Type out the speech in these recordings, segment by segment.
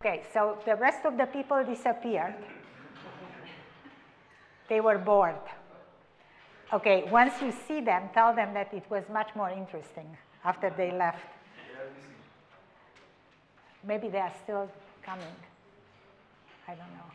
Okay, so the rest of the people disappeared. They were bored. Okay, once you see them, tell them that it was much more interesting after they left. Maybe they are still coming. I don't know.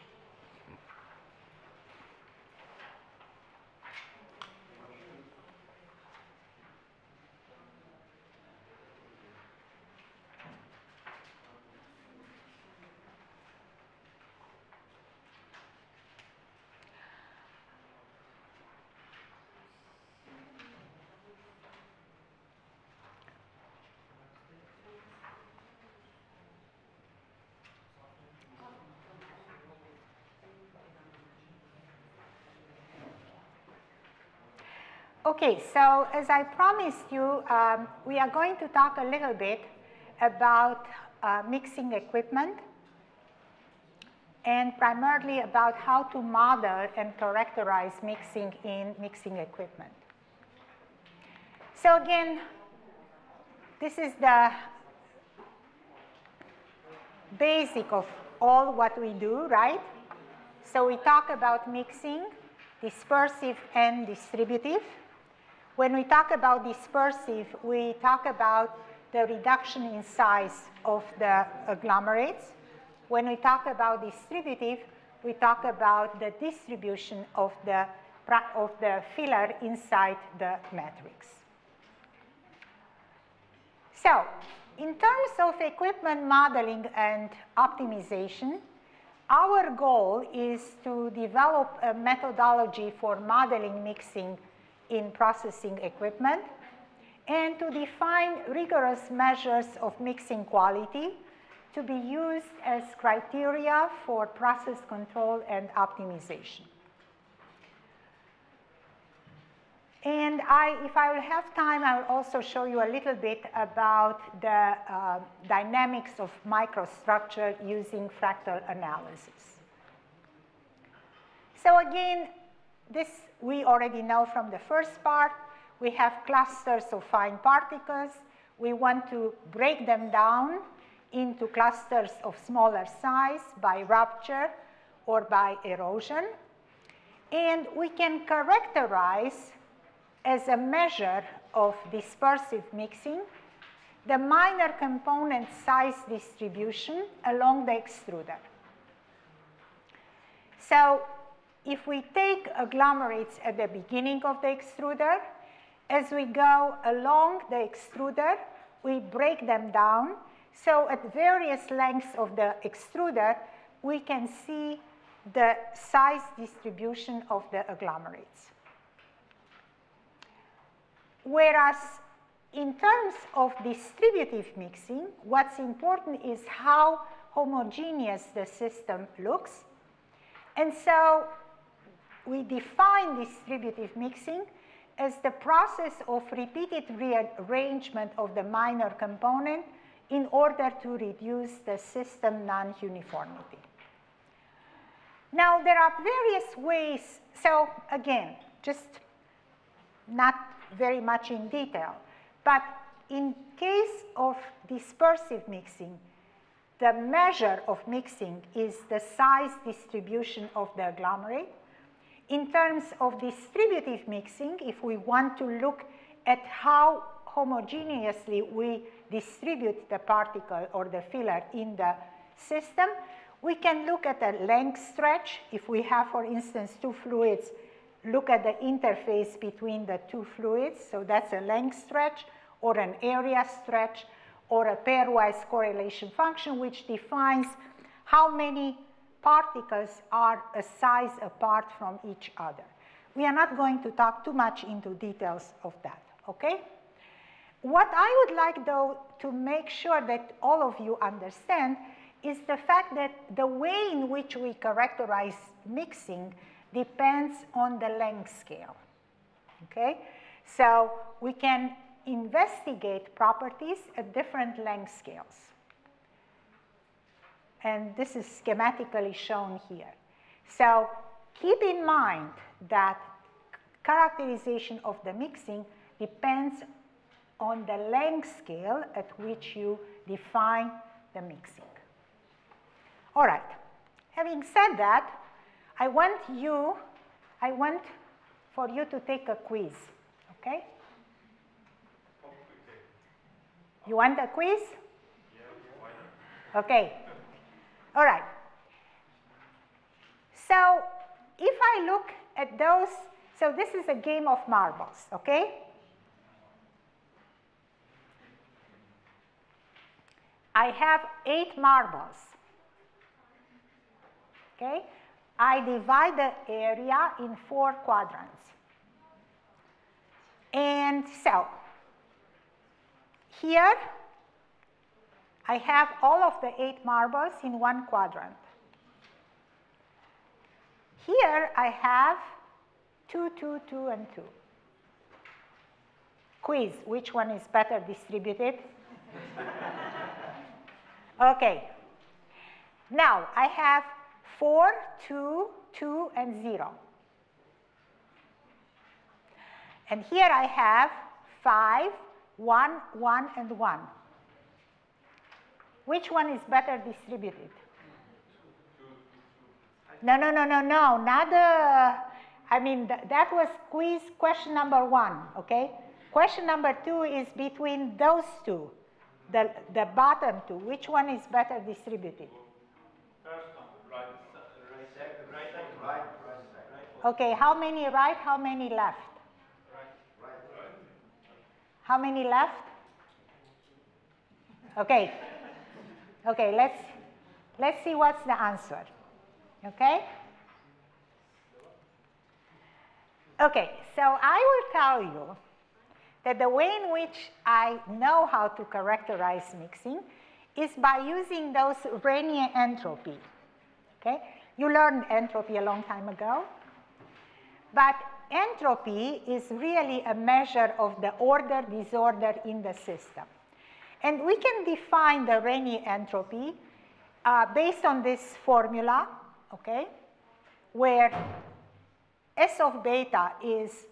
Okay, so as I promised you, we are going to talk a little bit about mixing equipment and primarily about how to model and characterize mixing in mixing equipment. So again, this is the basic of all what we do, right? So we talk about mixing, dispersive and distributive. When we talk about dispersive, we talk about the reduction in size of the agglomerates. When we talk about distributive, we talk about the distribution of the filler inside the matrix. So, in terms of equipment modeling and optimization, our goal is to develop a methodology for modeling mixing in processing equipment and to define rigorous measures of mixing quality to be used as criteria for process control and optimization. And if I will have time, I will also show you a little bit about the dynamics of microstructure using fractal analysis. So again, this we already know from the first part. We have clusters of fine particles. We want to break them down into clusters of smaller size by rupture or by erosion. And we can characterize as a measure of dispersive mixing the minor component size distribution along the extruder. So if we take agglomerates at the beginning of the extruder, as we go along the extruder, we break them down. So at various lengths of the extruder, we can see the size distribution of the agglomerates. Whereas in terms of distributive mixing, what's important is how homogeneous the system looks. And so we define distributive mixing as the process of repeated rearrangement of the minor component in order to reduce the system non-uniformity. Now, there are various ways. So again, just not very much in detail, but in case of dispersive mixing, the measure of mixing is the size distribution of the agglomerate. In terms of distributive mixing, if we want to look at how homogeneously we distribute the particle or the filler in the system, we can look at a length stretch. If we have, for instance, two fluids, look at the interface between the two fluids. So that's a length stretch or an area stretch or a pairwise correlation function, which defines how many particles are a size apart from each other. We are not going to talk too much into details of that, okay? What I would like, though, to make sure that all of you understand is the fact that the way in which we characterize mixing depends on the length scale, okay? So we can investigate properties at different length scales. And this is schematically shown here. So keep in mind that characterization of the mixing depends on the length scale at which you define the mixing. All right. Having said that, I want for you to take a quiz, okay? You want a quiz? Okay. All right. So if I look at those, so this is a game of marbles, okay? I have 8 marbles, okay? I divide the area in 4 quadrants. And so here I have all of the 8 marbles in 1 quadrant. Here I have 2, 2, 2, and 2. Quiz, which one is better distributed? Okay. Now I have 4, 2, 2, and 0. And here I have 5, 1, 1, and 1. Which one is better distributed? No, not the, I mean, that was quiz question number 1, okay? Question number 2 is between those 2, the bottom 2. Which one is better distributed? First one, right. Okay, how many right, how many left? Right. How many left? Okay. Okay, let's see what's the answer. Okay? Okay, so I will tell you that the way in which I know how to characterize mixing is by using those Rényi entropy. Okay? You learned entropy a long time ago. But entropy is really a measure of the order, disorder in the system. And we can define the Rényi entropy based on this formula, okay, where S of beta is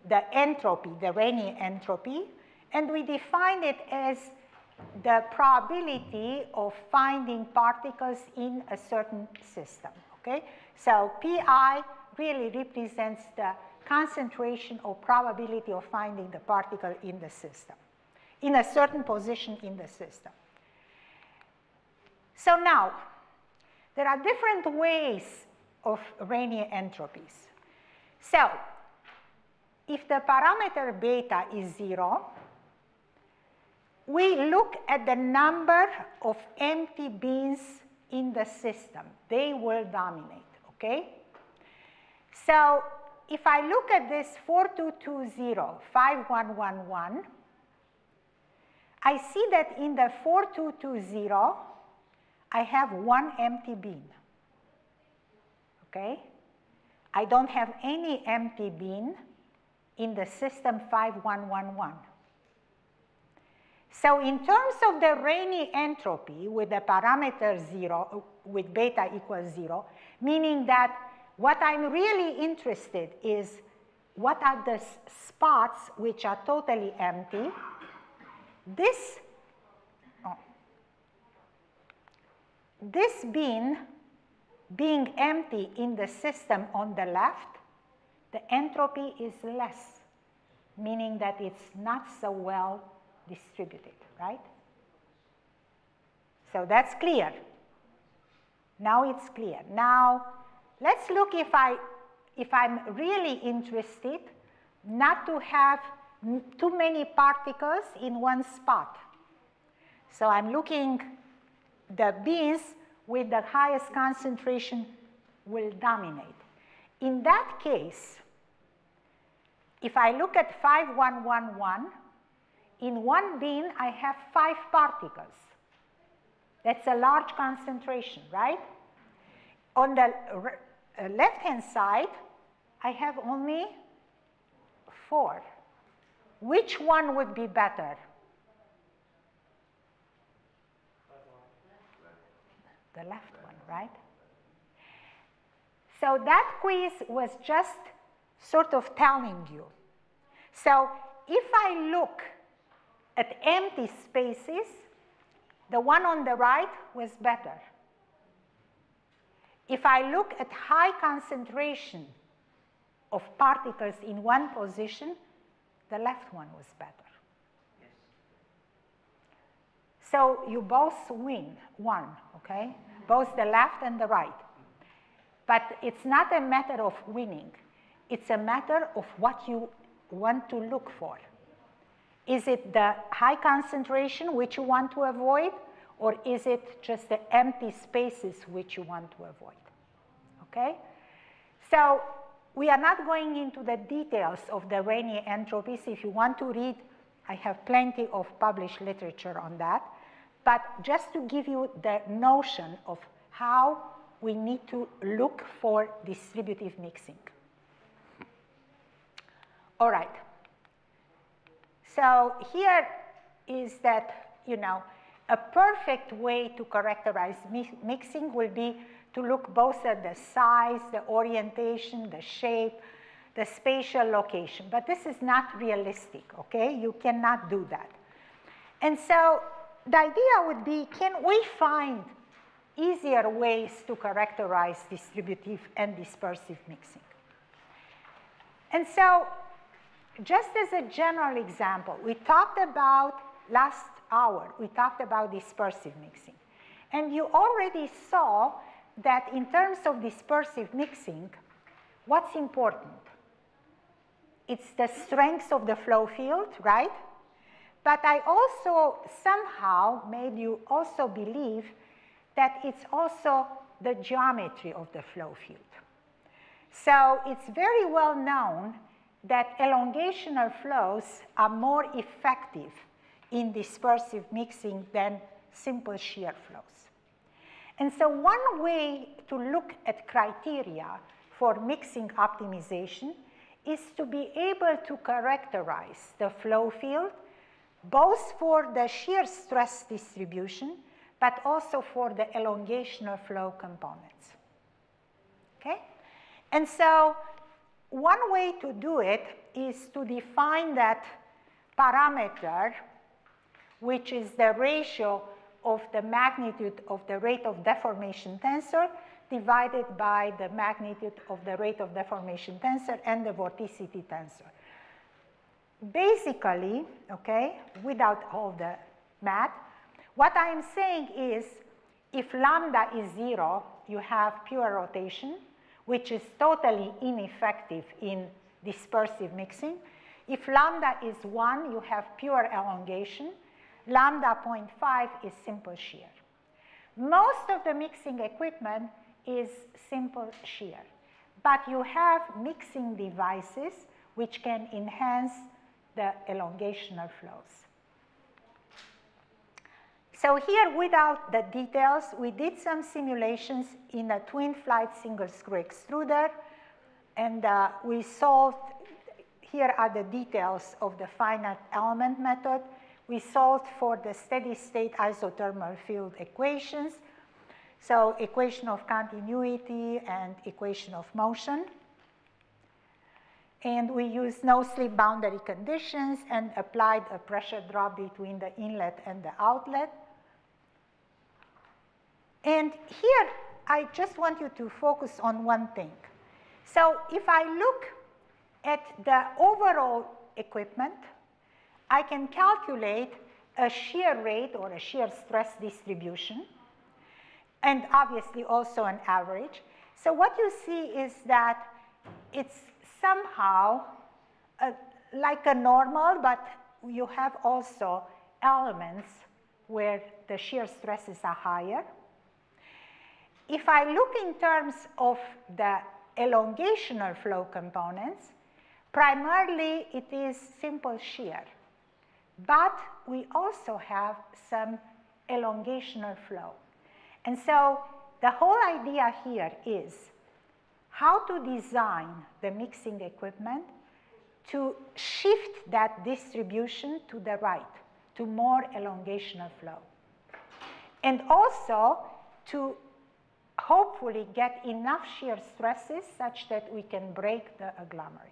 the entropy, the Rényi entropy, and we define it as the probability of finding particles in a certain system, okay? So Pi really represents the concentration or probability of finding the particle in the system, in a certain position in the system. So now, there are different ways of Rényi entropies. So, if the parameter beta is 0, we look at the number of empty bins in the system. They will dominate, okay? So, if I look at this 4220, 5111, I see that in the 4220, I have 1 empty bin, okay? I don't have any empty bin in the system 5111. So in terms of the Rényi entropy with the parameter 0, with beta equals 0, meaning that what I'm really interested is what are the spots which are totally empty. This bin being empty in the system on the left, the entropy is less, meaning that it's not so well distributed, right? So that's clear. Now it's clear. Now let's look if I'm really interested not to have too many particles in one spot. So I'm looking, the bins with the highest concentration will dominate. In that case, if I look at 5111, in one bin I have 5 particles. That's a large concentration, right? On the left-hand side, I have only 4. Which one would be better? The left one, right? So that quiz was just sort of telling you. So if I look at empty spaces, the one on the right was better. if I look at high concentration of particles in one position, the left one was better. Yes. So you both win one, okay? Both the left and the right. But it's not a matter of winning. It's a matter of what you want to look for. Is it the high concentration which you want to avoid, or is it just the empty spaces which you want to avoid? Okay? So we are not going into the details of the Rayleigh entropies. If you want to read, I have plenty of published literature on that. But just to give you the notion of how we need to look for distributive mixing. All right. So here is that, you know, a perfect way to characterize mixing will be to look both at the size, the orientation, the shape, the spatial location. But this is not realistic, okay? You cannot do that. And so the idea would be, can we find easier ways to characterize distributive and dispersive mixing? And so just as a general example, we talked about last hour, we talked about dispersive mixing. And you already saw that in terms of dispersive mixing, what's important? It's the strength of the flow field, right? But I also somehow made you also believe that it's also the geometry of the flow field. So it's very well known that elongational flows are more effective in dispersive mixing than simple shear flows. And so one way to look at criteria for mixing optimization is to be able to characterize the flow field both for the shear stress distribution but also for the elongational flow components. Okay? And so one way to do it is to define that parameter, which is the ratio of the magnitude of the rate of deformation tensor divided by the magnitude of the rate of deformation tensor and the vorticity tensor. Basically, okay, without all the math, what I am saying is if lambda is 0, you have pure rotation, which is totally ineffective in dispersive mixing. If lambda is 1, you have pure elongation. Lambda 0.5 is simple shear. Most of the mixing equipment is simple shear, but you have mixing devices which can enhance the elongational flows. So here, without the details, we did some simulations in a twin flight single screw extruder, and we solved, here are the details of the finite element method. We solved for the steady state isothermal field equations, so equation of continuity and equation of motion. And we used no-slip boundary conditions and applied a pressure drop between the inlet and the outlet. And here, I just want you to focus on one thing. So if I look at the overall equipment, I can calculate a shear rate or a shear stress distribution, and obviously also an average. So what you see is that it's somehow like a normal, but you have also elements where the shear stresses are higher. If I look in terms of the elongational flow components, primarily it is simple shear. But we also have some elongational flow. And so the whole idea here is how to design the mixing equipment to shift that distribution to the right, to more elongational flow. And also to hopefully get enough shear stresses such that we can break the agglomerates.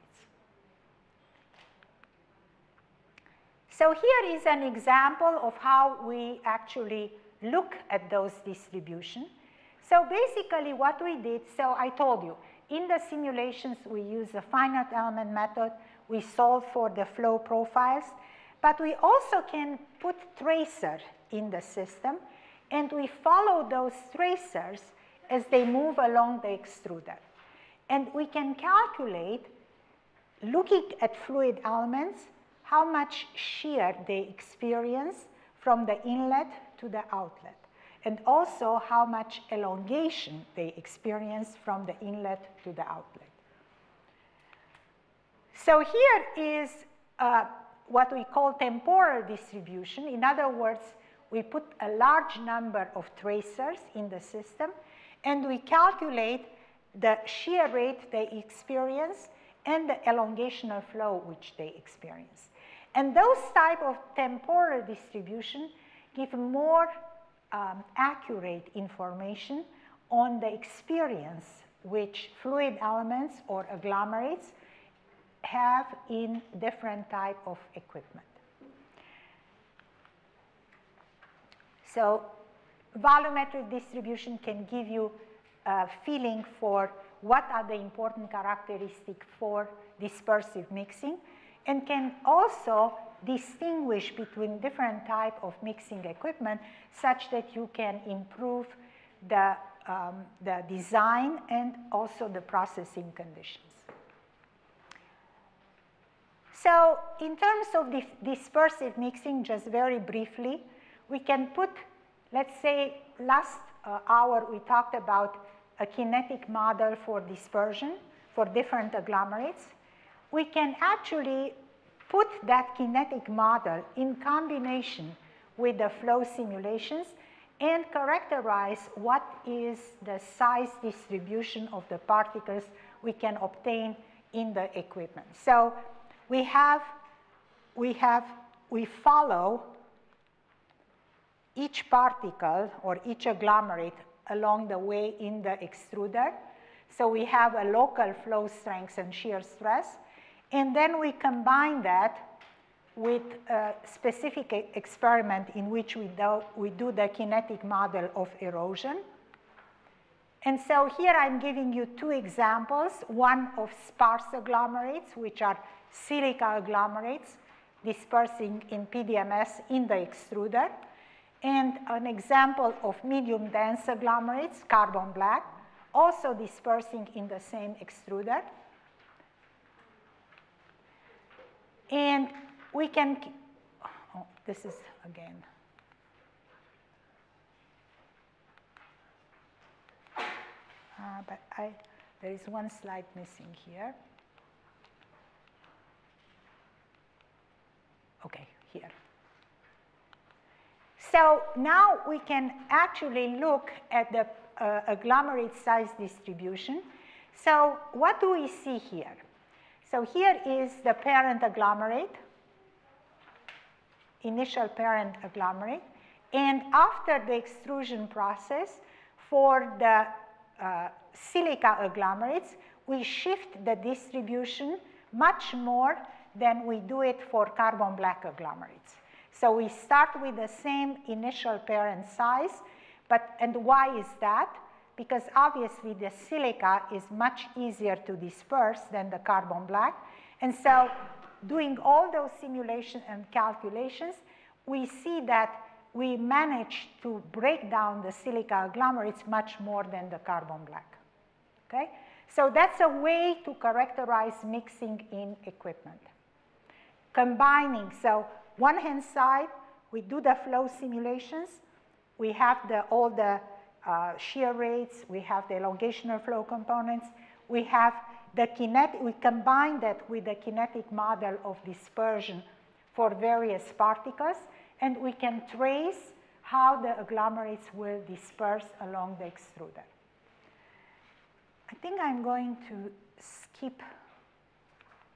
So here is an example of how we actually look at those distributions. So basically what we did, so I told you, in the simulations we use the finite element method, we solve for the flow profiles, but we also can put tracers in the system, and we follow those tracers as they move along the extruder. And we can calculate, looking at fluid elements, how much shear they experience from the inlet to the outlet, and also how much elongation they experience from the inlet to the outlet. So here is what we call temporal distribution. In other words, we put a large number of tracers in the system, and we calculate the shear rate they experience and the elongational flow which they experience. And those type of temporal distribution give more accurate information on the experience which fluid elements or agglomerates have in different type of equipment. So volumetric distribution can give you a feeling for what are the important characteristics for dispersive mixing, and can also distinguish between different type of mixing equipment such that you can improve the design and also the processing conditions. So in terms of dispersive mixing, just very briefly, we can put, let's say last hour we talked about a kinetic model for dispersion for different agglomerates. We can actually put that kinetic model in combination with the flow simulations and characterize what is the size distribution of the particles we can obtain in the equipment. So we follow each particle or each agglomerate along the way in the extruder. So we have a local flow strength and shear stress, and then we combine that with a specific experiment in which we do the kinetic model of erosion. And so here I'm giving you two examples, one of sparse agglomerates, which are silica agglomerates dispersing in PDMS in the extruder, and an example of medium dense agglomerates, carbon black, also dispersing in the same extruder. And we can, oh, this is again. But there is one slide missing here. Okay, here. So now we can actually look at the agglomerate size distribution. So what do we see here? So here is the parent agglomerate, initial parent agglomerate, and after the extrusion process for the silica agglomerates, we shift the distribution much more than we do it for carbon black agglomerates. So we start with the same initial parent size, and why is that? Because obviously the silica is much easier to disperse than the carbon black. And so doing all those simulations and calculations, we see that we manage to break down the silica agglomerates much more than the carbon black. Okay? So that's a way to characterize mixing in equipment. Combining, so one hand side, we do the flow simulations, we have all the shear rates, we have the elongational flow components, we have the kinetic, we combine that with the kinetic model of dispersion for various particles, and we can trace how the agglomerates will disperse along the extruder. I think I'm going to skip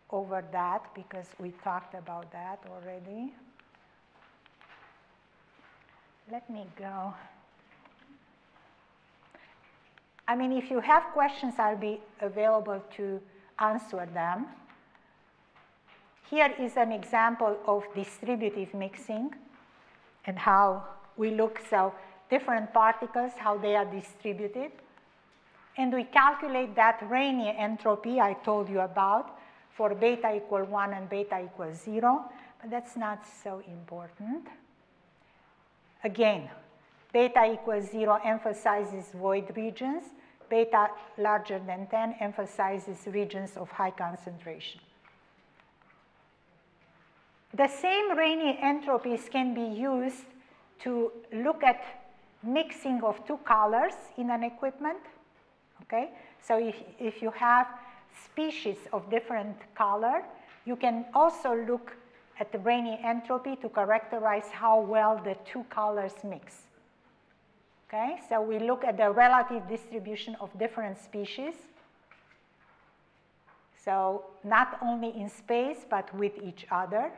over that because we talked about that already. Let me go. I mean, if you have questions, I'll be available to answer them. Here is an example of distributive mixing and how we look. So different particles, how they are distributed. And we calculate that Rayleigh entropy I told you about for beta equal 1 and beta equal 0, but that's not so important. Again, beta equals 0 emphasizes void regions. Beta larger than 10 emphasizes regions of high concentration. The same Rayleigh entropies can be used to look at mixing of two colors in an equipment. Okay? So if you have species of different color, you can also look at the Rayleigh entropy to characterize how well the two colors mix. Okay? So we look at the relative distribution of different species. So not only in space, but with each other.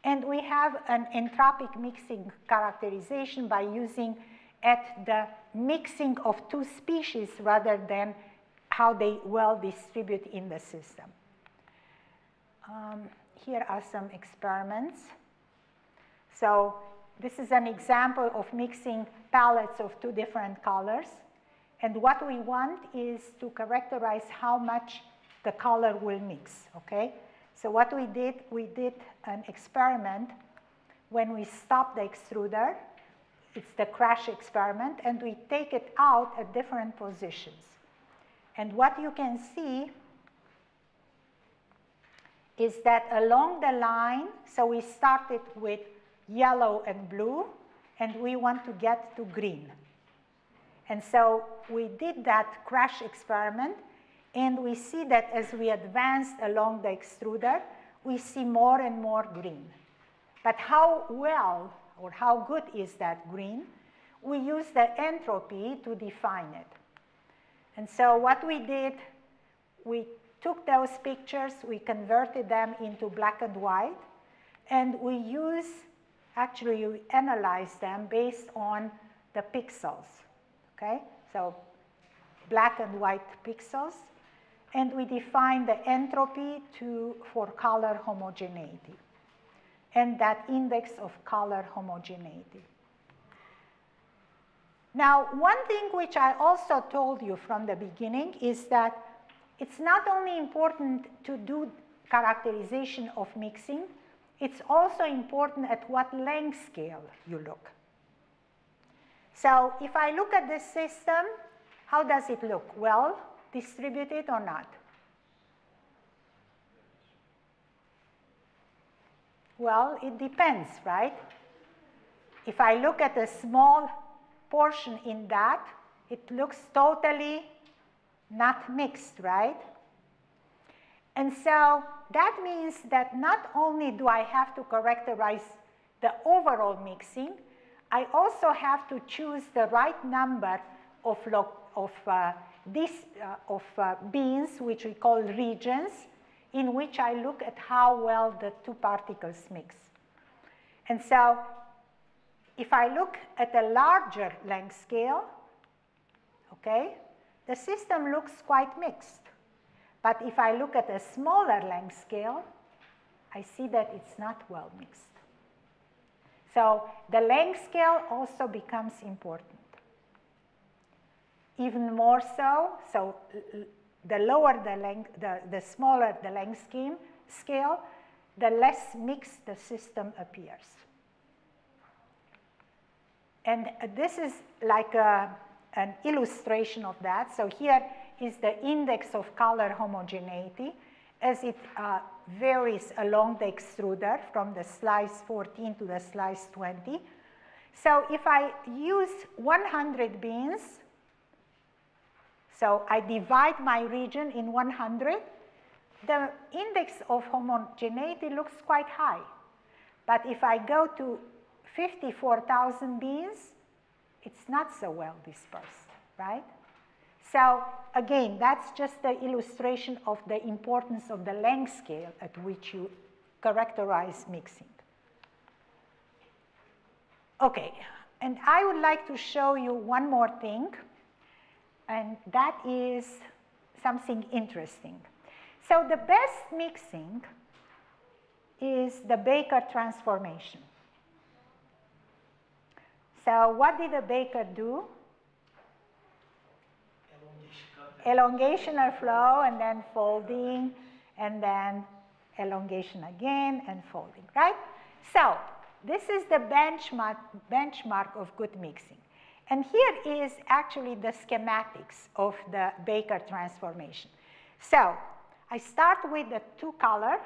And we have an entropic mixing characterization by using at the mixing of two species rather than how they well distribute in the system. Here are some experiments. So this is an example of mixing palettes of two different colors. And what we want is to characterize how much the color will mix, okay? So what we did an experiment when we stop the extruder. It's the crash experiment, and we take it out at different positions. And what you can see is that along the line, so we started with yellow and blue, and we want to get to green. And so we did that crash experiment, and we see that as we advanced along the extruder, we see more and more green. But how well or how good is that green? We use the entropy to define it. And so what we did, we took those pictures, we converted them into black and white, and we analyzed them based on the pixels, okay? So black and white pixels, and we define the entropy for color homogeneity, and that index of color homogeneity. Now, one thing which I also told you from the beginning is that it's not only important to do characterization of mixing, it's also important at what length scale you look. So if I look at this system, how does it look? Well distributed or not? Well, it depends, right? If I look at a small portion in that, it looks totally not mixed, right? And so that means that not only do I have to characterize the overall mixing, I also have to choose the right number of beans, which we call regions, in which I look at how well the two particles mix. And so if I look at a larger length scale, okay, the system looks quite mixed. But if I look at a smaller length scale, I see that it's not well mixed. So the length scale also becomes important. Even more so, the lower the length, the smaller the length scale, the less mixed the system appears. And this is like an illustration of that. So here is the index of color homogeneity as it varies along the extruder from the slice 14 to the slice 20. So if I use 100 beans, so I divide my region in 100, the index of homogeneity looks quite high. But if I go to 54,000 beans, it's not so well dispersed, right? So again, that's just the illustration of the importance of the length scale at which you characterize mixing. Okay, and I would like to show you one more thing, and that is something interesting. So the best mixing is the Baker transformation. So what did the baker do? Elongation or flow, and then folding, and then elongation again, and folding, right? So this is the benchmark of good mixing. And here is actually the schematics of the baker transformation. So I start with the two color,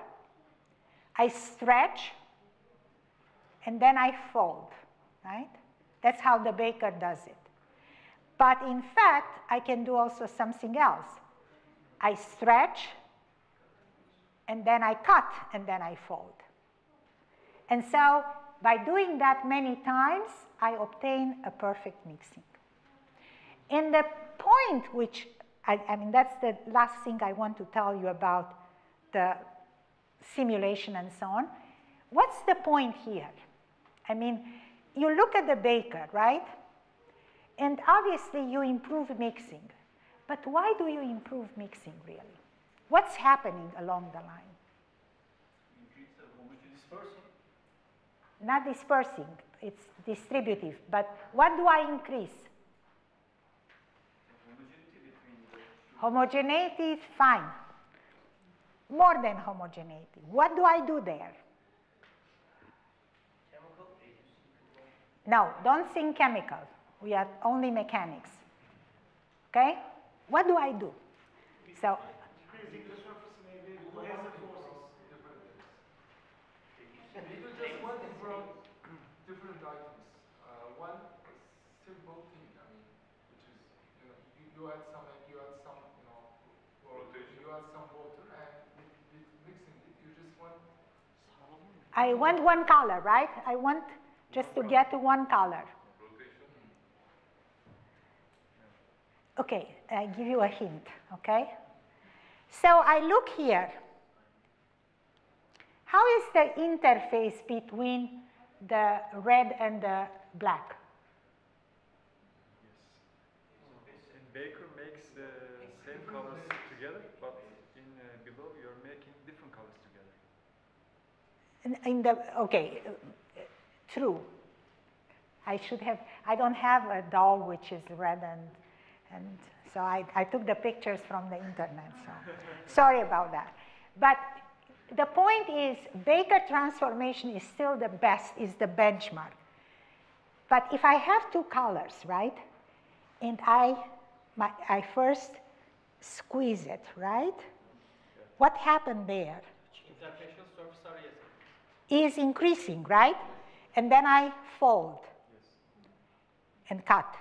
I stretch, and then I fold, right? That's how the baker does it. But in fact, I can do also something else. I stretch, and then I cut, and then I fold. And so by doing that many times, I obtain a perfect mixing. And the point which, I mean, that's the last thing I want to tell you about the simulation and so on. What's the point here? I mean, you look at the baker, right? And obviously you improve mixing. But why do you improve mixing, really? What's happening along the line? Increase the dispersing. Not dispersing, it's distributive. But what do I increase? Homogeneity is fine. More than homogeneity. What do I do there? Chemical? No, don't think chemical. We are only mechanics. Okay? What do I do? So, Increasing the surface maybe cohesive forces. We do just one from different items. One simple thing, I mean, which is, you add some egg, you add some, you add some water, and with mixing it, you just want. I want one color, right? I want just to get one color. Okay, I give you a hint, okay? So I look here. How is the interface between the red and the black? Yes. In baker makes the same colors together, but in below you're making different colors together. Okay, true. I don't have a doll which is red and so I took the pictures from the internet, so sorry about that. But the point is, baker transformation is still the best, is the benchmark. But if I have two colors, right, and I first squeeze it, right, what happened there? Interfacial surface area Is increasing, right? And then I fold and cut.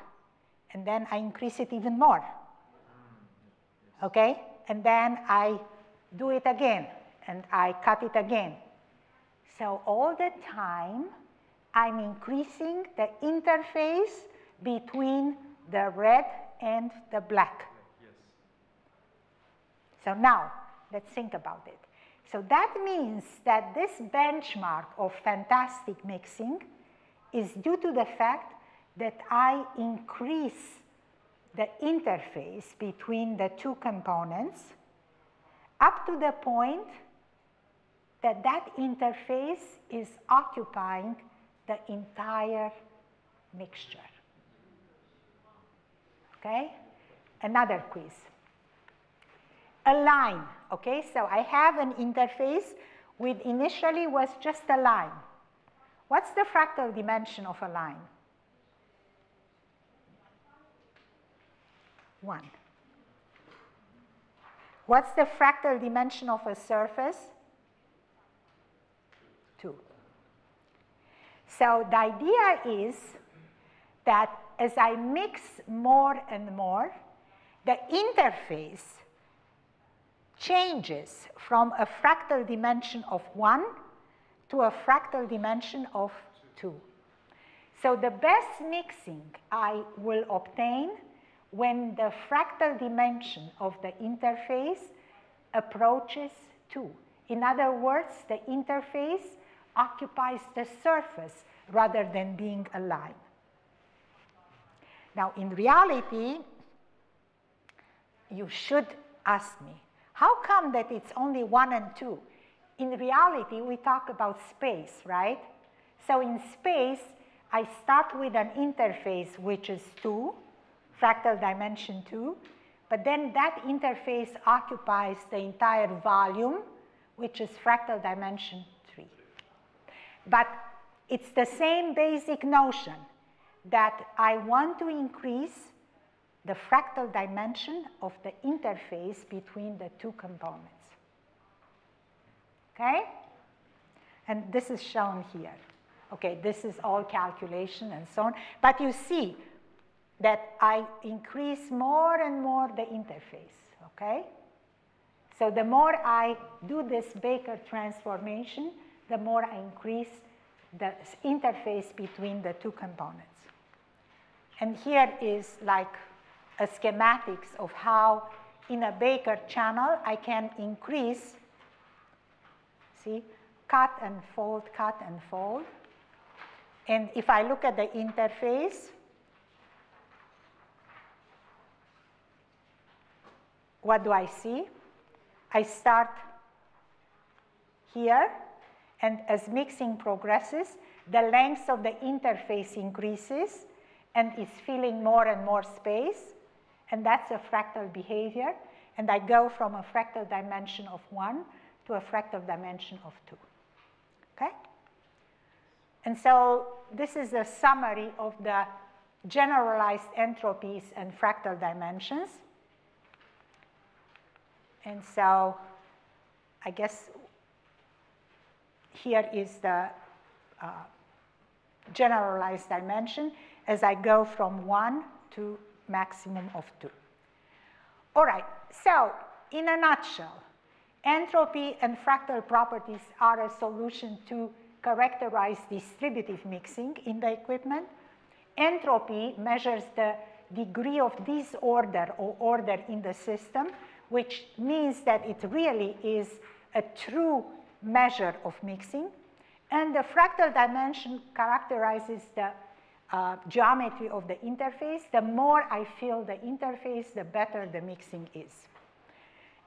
And then I increase it even more. Okay? And then I do it again, and I cut it again. So all the time, I'm increasing the interface between the red and the black. Yes. So now, let's think about it. So that means that this benchmark of fantastic mixing is due to the fact that I increase the interface between the two components up to the point that that interface is occupying the entire mixture. Okay? Another quiz. A line, okay? So I have an interface with initially was just a line. What's the fractal dimension of a line? 1. What's the fractal dimension of a surface? 2. So the idea is that as I mix more and more, the interface changes from a fractal dimension of 1 to a fractal dimension of 2. So the best mixing I will obtain when the fractal dimension of the interface approaches 2. In other words, the interface occupies the surface rather than being a line. Now, in reality, you should ask me, how come that it's only 1 and 2? In reality, we talk about space, right? So in space, I start with an interface which is 2, fractal dimension 2, but then that interface occupies the entire volume, which is fractal dimension 3. But it's the same basic notion that I want to increase the fractal dimension of the interface between the two components. Okay? And this is shown here. Okay, this is all calculation and so on. But you see that I increase more and more the interface, okay? So the more I do this Baker transformation, the more I increase the interface between the two components. And here is like a schematics of how in a Baker channel I can increase, see, cut and fold, cut and fold. And if I look at the interface, what do I see? I start here, and as mixing progresses, the length of the interface increases and is filling more and more space, and that's a fractal behavior, and I go from a fractal dimension of 1 to a fractal dimension of 2, okay? And so this is a summary of the generalized entropies and fractal dimensions. And so I guess here is the generalized dimension as I go from 1 to maximum of 2. All right, so in a nutshell, entropy and fractal properties are a solution to characterize distributive mixing in the equipment. Entropy measures the degree of disorder or order in the system, which means that it really is a true measure of mixing. And the fractal dimension characterizes the geometry of the interface. The more I fill the interface, the better the mixing is.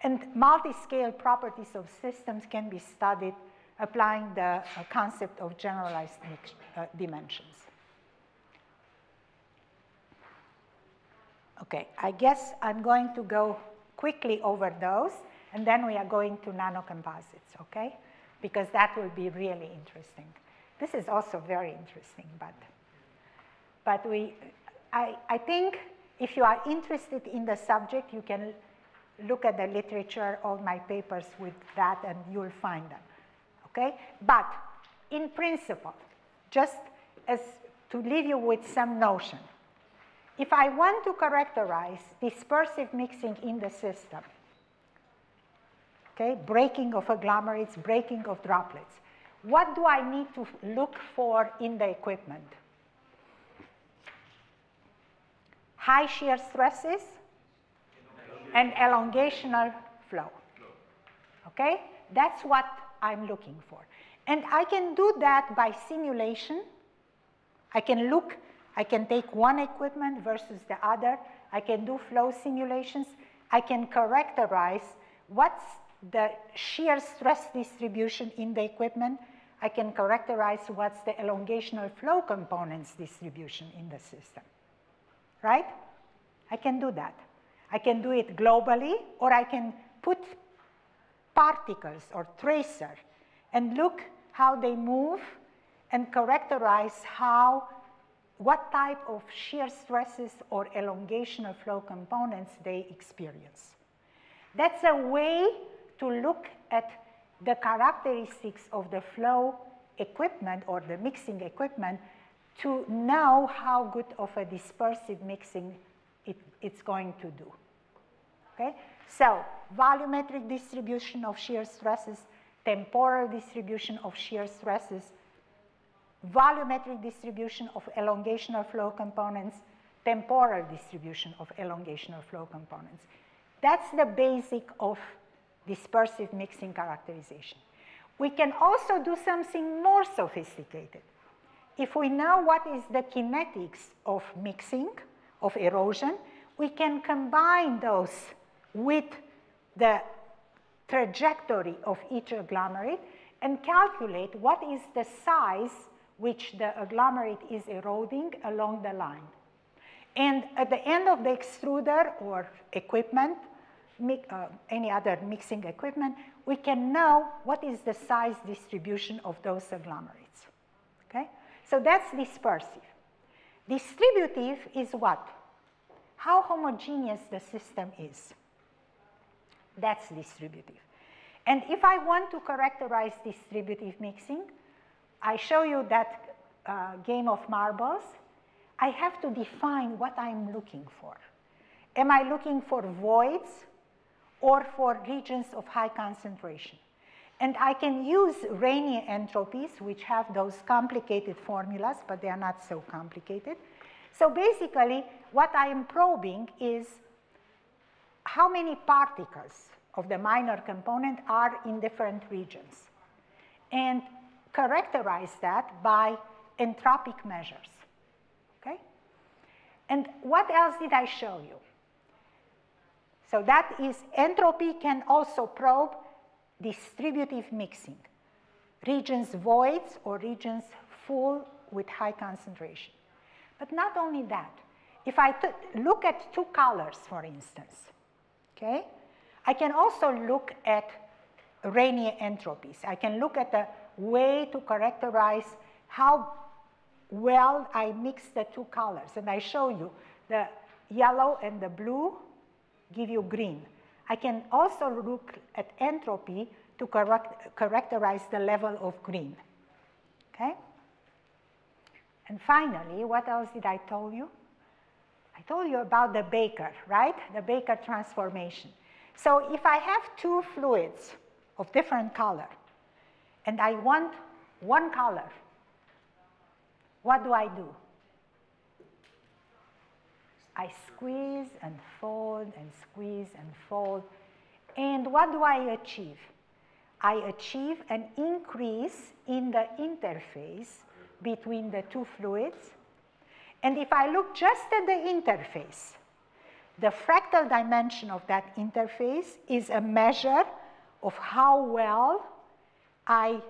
And multi-scale properties of systems can be studied applying the concept of generalized dimensions. Okay, I guess I'm going to go quickly over those, and then we are going to nanocomposites, okay? Because that will be really interesting. This is also very interesting, but I think if you are interested in the subject, you can look at the literature, all my papers with that, and you'll find them, okay? But in principle, just as to leave you with some notion, if I want to characterize dispersive mixing in the system, okay, breaking of agglomerates, breaking of droplets, what do I need to look for in the equipment? High shear stresses and elongational flow. Okay? That's what I'm looking for. And I can do that by simulation. I can take one equipment versus the other. I can do flow simulations. I can characterize what's the shear stress distribution in the equipment. I can characterize what's the elongational flow components distribution in the system. Right? I can do that. I can do it globally, or I can put particles or tracer and look how they move and characterize what type of shear stresses or elongational flow components they experience. That's a way to look at the characteristics of the flow equipment or the mixing equipment to know how good of a dispersive mixing it's going to do. Okay? So, volumetric distribution of shear stresses, temporal distribution of shear stresses, volumetric distribution of elongational flow components, temporal distribution of elongational flow components. That's the basic of dispersive mixing characterization. We can also do something more sophisticated. If we know what is the kinetics of mixing, of erosion, we can combine those with the trajectory of each agglomerate and calculate what is the size which the agglomerate is eroding along the line. And at the end of the extruder or equipment, any other mixing equipment, we can know what is the size distribution of those agglomerates. Okay? So that's dispersive. Distributive is what? How homogeneous the system is. That's distributive. And if I want to characterize distributive mixing, I show you that game of marbles. I have to define what I'm looking for. Am I looking for voids or for regions of high concentration? And I can use Raynier entropies, which have those complicated formulas, but they are not so complicated. So basically, what I am probing is how many particles of the minor component are in different regions, and characterize that by entropic measures. Okay? And what else did I show you? So that is, entropy can also probe distributive mixing, regions voids or regions full with high concentration. But not only that, if I look at two colors, for instance, okay, I can also look at Raynier entropies. I can look at a way to characterize how well I mix the two colors. And I show you the yellow and the blue give you green. I can also look at entropy to characterize the level of green. Okay? And finally, what else did I tell you? I told you about the Baker, right? The Baker transformation. So if I have two fluids of different color, and I want one color, what do? I squeeze and fold and squeeze and fold. And what do I achieve? I achieve an increase in the interface between the two fluids. And if I look just at the interface, the fractal dimension of that interface is a measure of how well I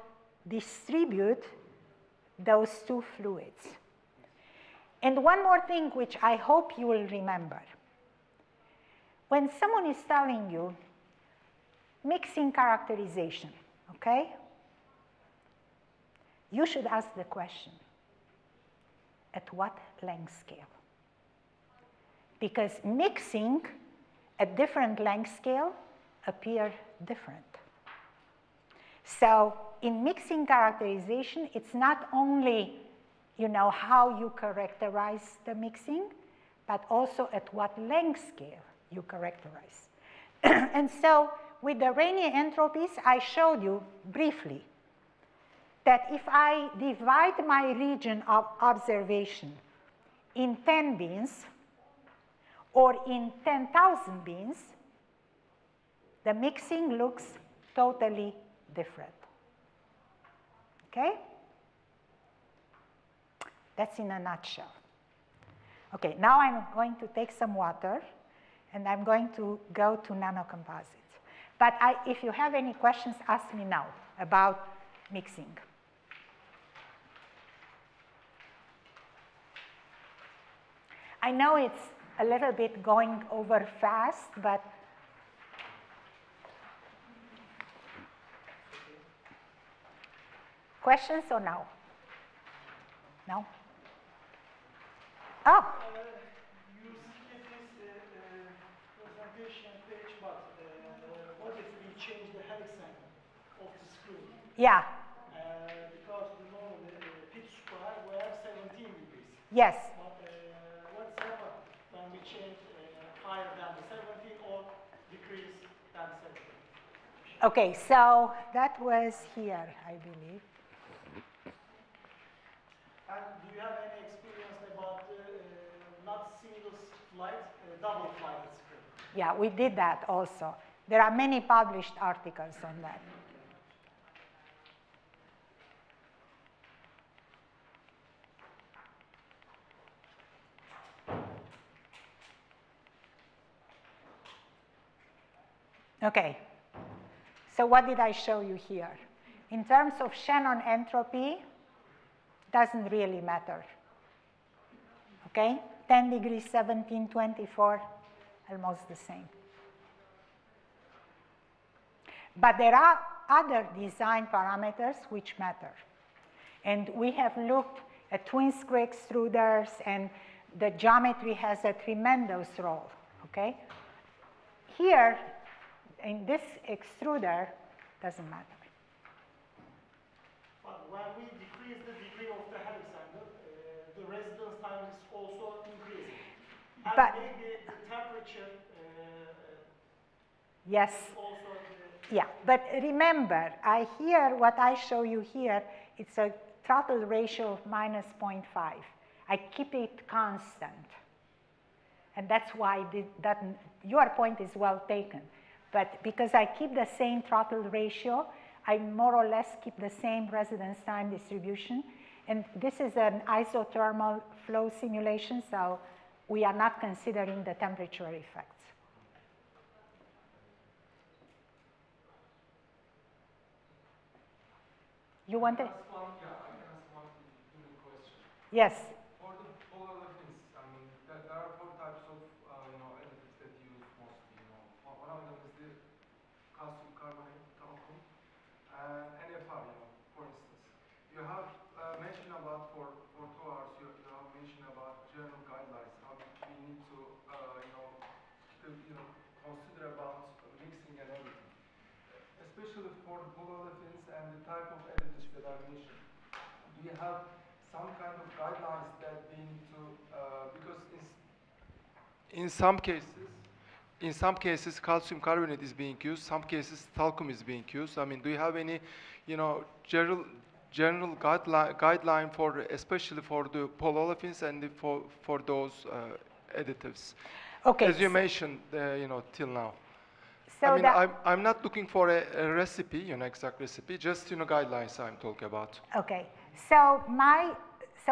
distribute those two fluids. And one more thing which I hope you will remember. When someone is telling you mixing characterization, okay, you should ask the question, at what length scale? Because mixing at different length scale appear different. So in mixing characterization, it's not only, you know, how you characterize the mixing, but also at what length scale you characterize. And so with the Raynier entropies, I showed you briefly that if I divide my region of observation in 10 beans or in 10,000 beans, the mixing looks totally different. Okay? That's in a nutshell. Okay, now I'm going to take some water and I'm going to go to nanocomposites. But if you have any questions, ask me now about mixing. I know it's a little bit going over fast, but questions or no? No? Oh. You skip this presentation page, but what if we change the hexagon of the screen? Yeah. Because normally pitch square we have 17 degrees. Yes. But what's happened when we change higher than the 17 or decrease than 17? Okay, so that was here, I believe. And do you have any experience about not single flight, double flight screen? Yeah, we did that also. There are many published articles on that. Okay, so what did I show you here? In terms of Shannon entropy, doesn't really matter. Okay? 10 degrees, 17, 24, almost the same. But there are other design parameters which matter. And we have looked at twin screw extruders, and the geometry has a tremendous role, okay? Here, in this extruder, doesn't matter. But when we decrease the degree of the helix angle, the residence time is also increasing. And But maybe the temperature yes. is also the... Yeah, but remember, what I show you here, it's a throttle ratio of minus 0.5. I keep it constant. And that's why your point is well taken. But because I keep the same throttle ratio, I more or less keep the same residence time distribution. And this is an isothermal flow simulation, so we are not considering the temperature effects. You want to? Yeah, I can ask one unique question. Yes. For the olefins, I mean, there are four types of additives that you use mostly. One of them is the calcium carbonate, talcum, and NFR. For instance, you have mentioned about for 2 hours. You have mentioned about general guidelines how we need to consider about mixing and everything. Especially for the polyolefins and the type of additives that I mentioned, do you have some kind of guidelines that we need to, because in some cases calcium carbonate is being used, some cases talcum is being used. I mean, do you have any, general guideline for, especially for the polyolefins and for those additives? Okay. As you mentioned, till now. So I mean, I'm not looking for a recipe, exact recipe, just, guidelines I'm talking about. Okay, so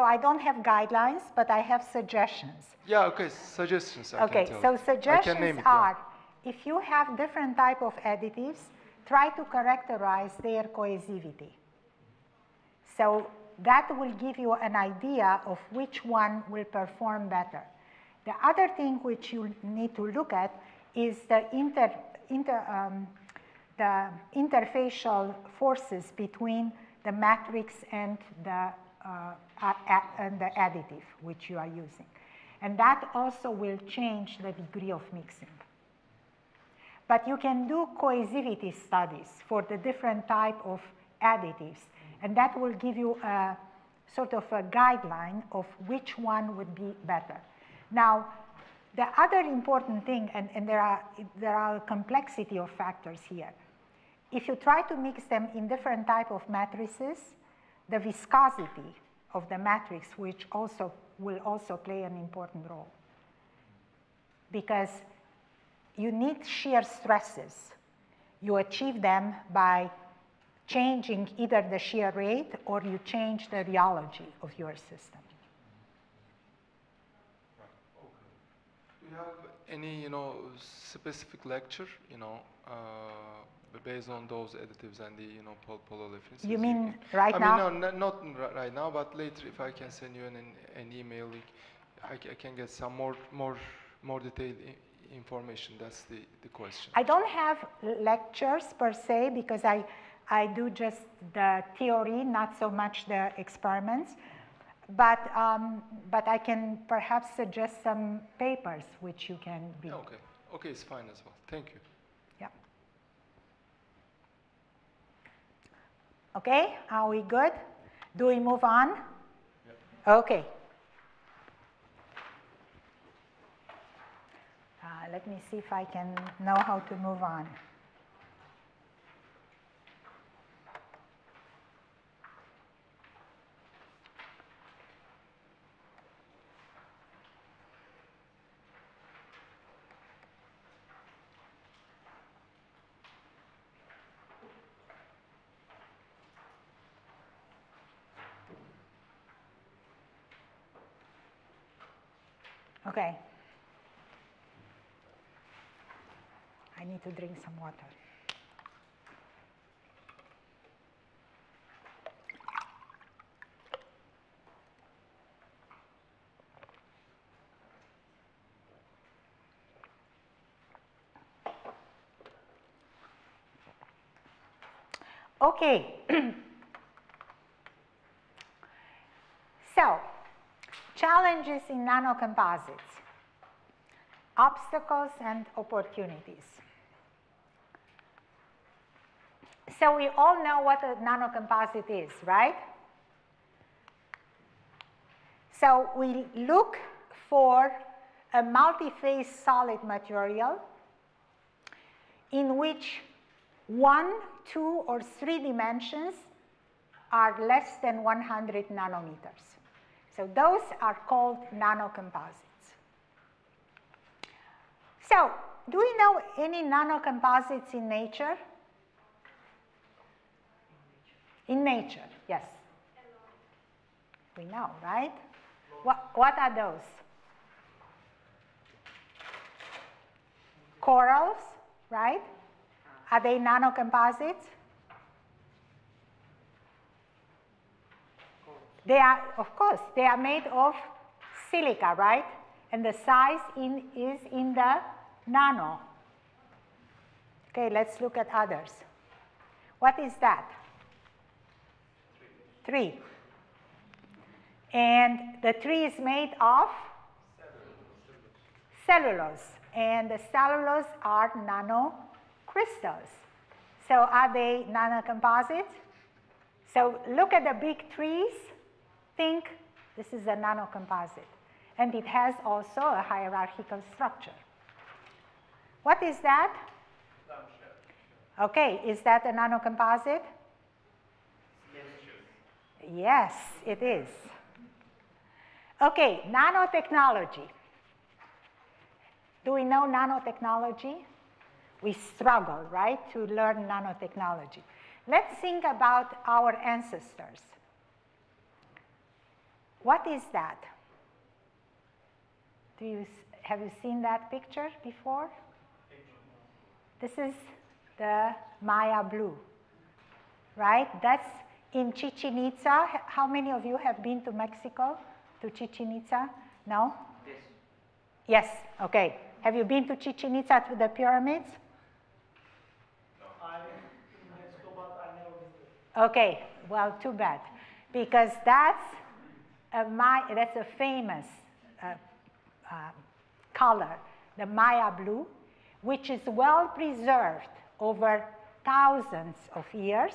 I don't have guidelines, but I have suggestions. Yeah, okay, suggestions I Okay, can tell. so suggestions are, if you have different type of additives, try to characterize their cohesivity. So that will give you an idea of which one will perform better. The other thing which you need to look at is the interfacial forces between the matrix and the additive which you are using. And that also will change the degree of mixing. But you can do cohesivity studies for the different type of additives, and that will give you a sort of a guideline of which one would be better. Now, the other important thing, and there are a complexity of factors here. If you try to mix them in different type of matrices, the viscosity of the matrix will also play an important role. Because you need shear stresses. You achieve them by changing either the shear rate or you change the rheology of your system. Do you have any, specific lecture, based on those additives and the, polyolefins? You mean right now? I mean, no, not right now, but later if I can send you an email, I can get some more detailed information. That's the question. I don't have lectures per se because I do just the theory, not so much the experiments. But I can perhaps suggest some papers which you can read. Okay. Okay, it's fine as well. Thank you. Yeah. Okay, are we good? Do we move on? Yeah. Okay. Let me see if I can know how to move on. Okay. I need to drink some water. Okay. So, challenges in nanocomposites, obstacles and opportunities. So we all know what a nanocomposite is, right? So we look for a multi-phase solid material in which 1, 2, or 3 dimensions are less than 100 nanometers. So those are called nanocomposites. So, do we know any nanocomposites in nature? In nature, yes. We know, right? What are those? Corals, right? Are they nanocomposites? They are, of course, they are made of silica, right? And the size is in the nano. Okay, let's look at others. What is that? 3. And the 3 is made of? Cellulose. And the cellulose are nanocrystals. So are they nanocomposites? So look at the big trees. Think this is a nanocomposite. And it has also a hierarchical structure. What is that? Okay, is that a nanocomposite? Yes, it is. Okay, nanotechnology. Do we know nanotechnology? We struggle, right, to learn nanotechnology. Let's think about our ancestors. What is that? Have you seen that picture before? This is the Maya blue, right? That's in Chichen Itza. How many of you have been to Mexico, to Chichen Itza? No? Yes, okay. Have you been to Chichen Itza, to the pyramids? I'm in Mexico, but I never visited. Okay, well, too bad. Because that's a famous color, the Maya blue, which is well preserved over thousands of years.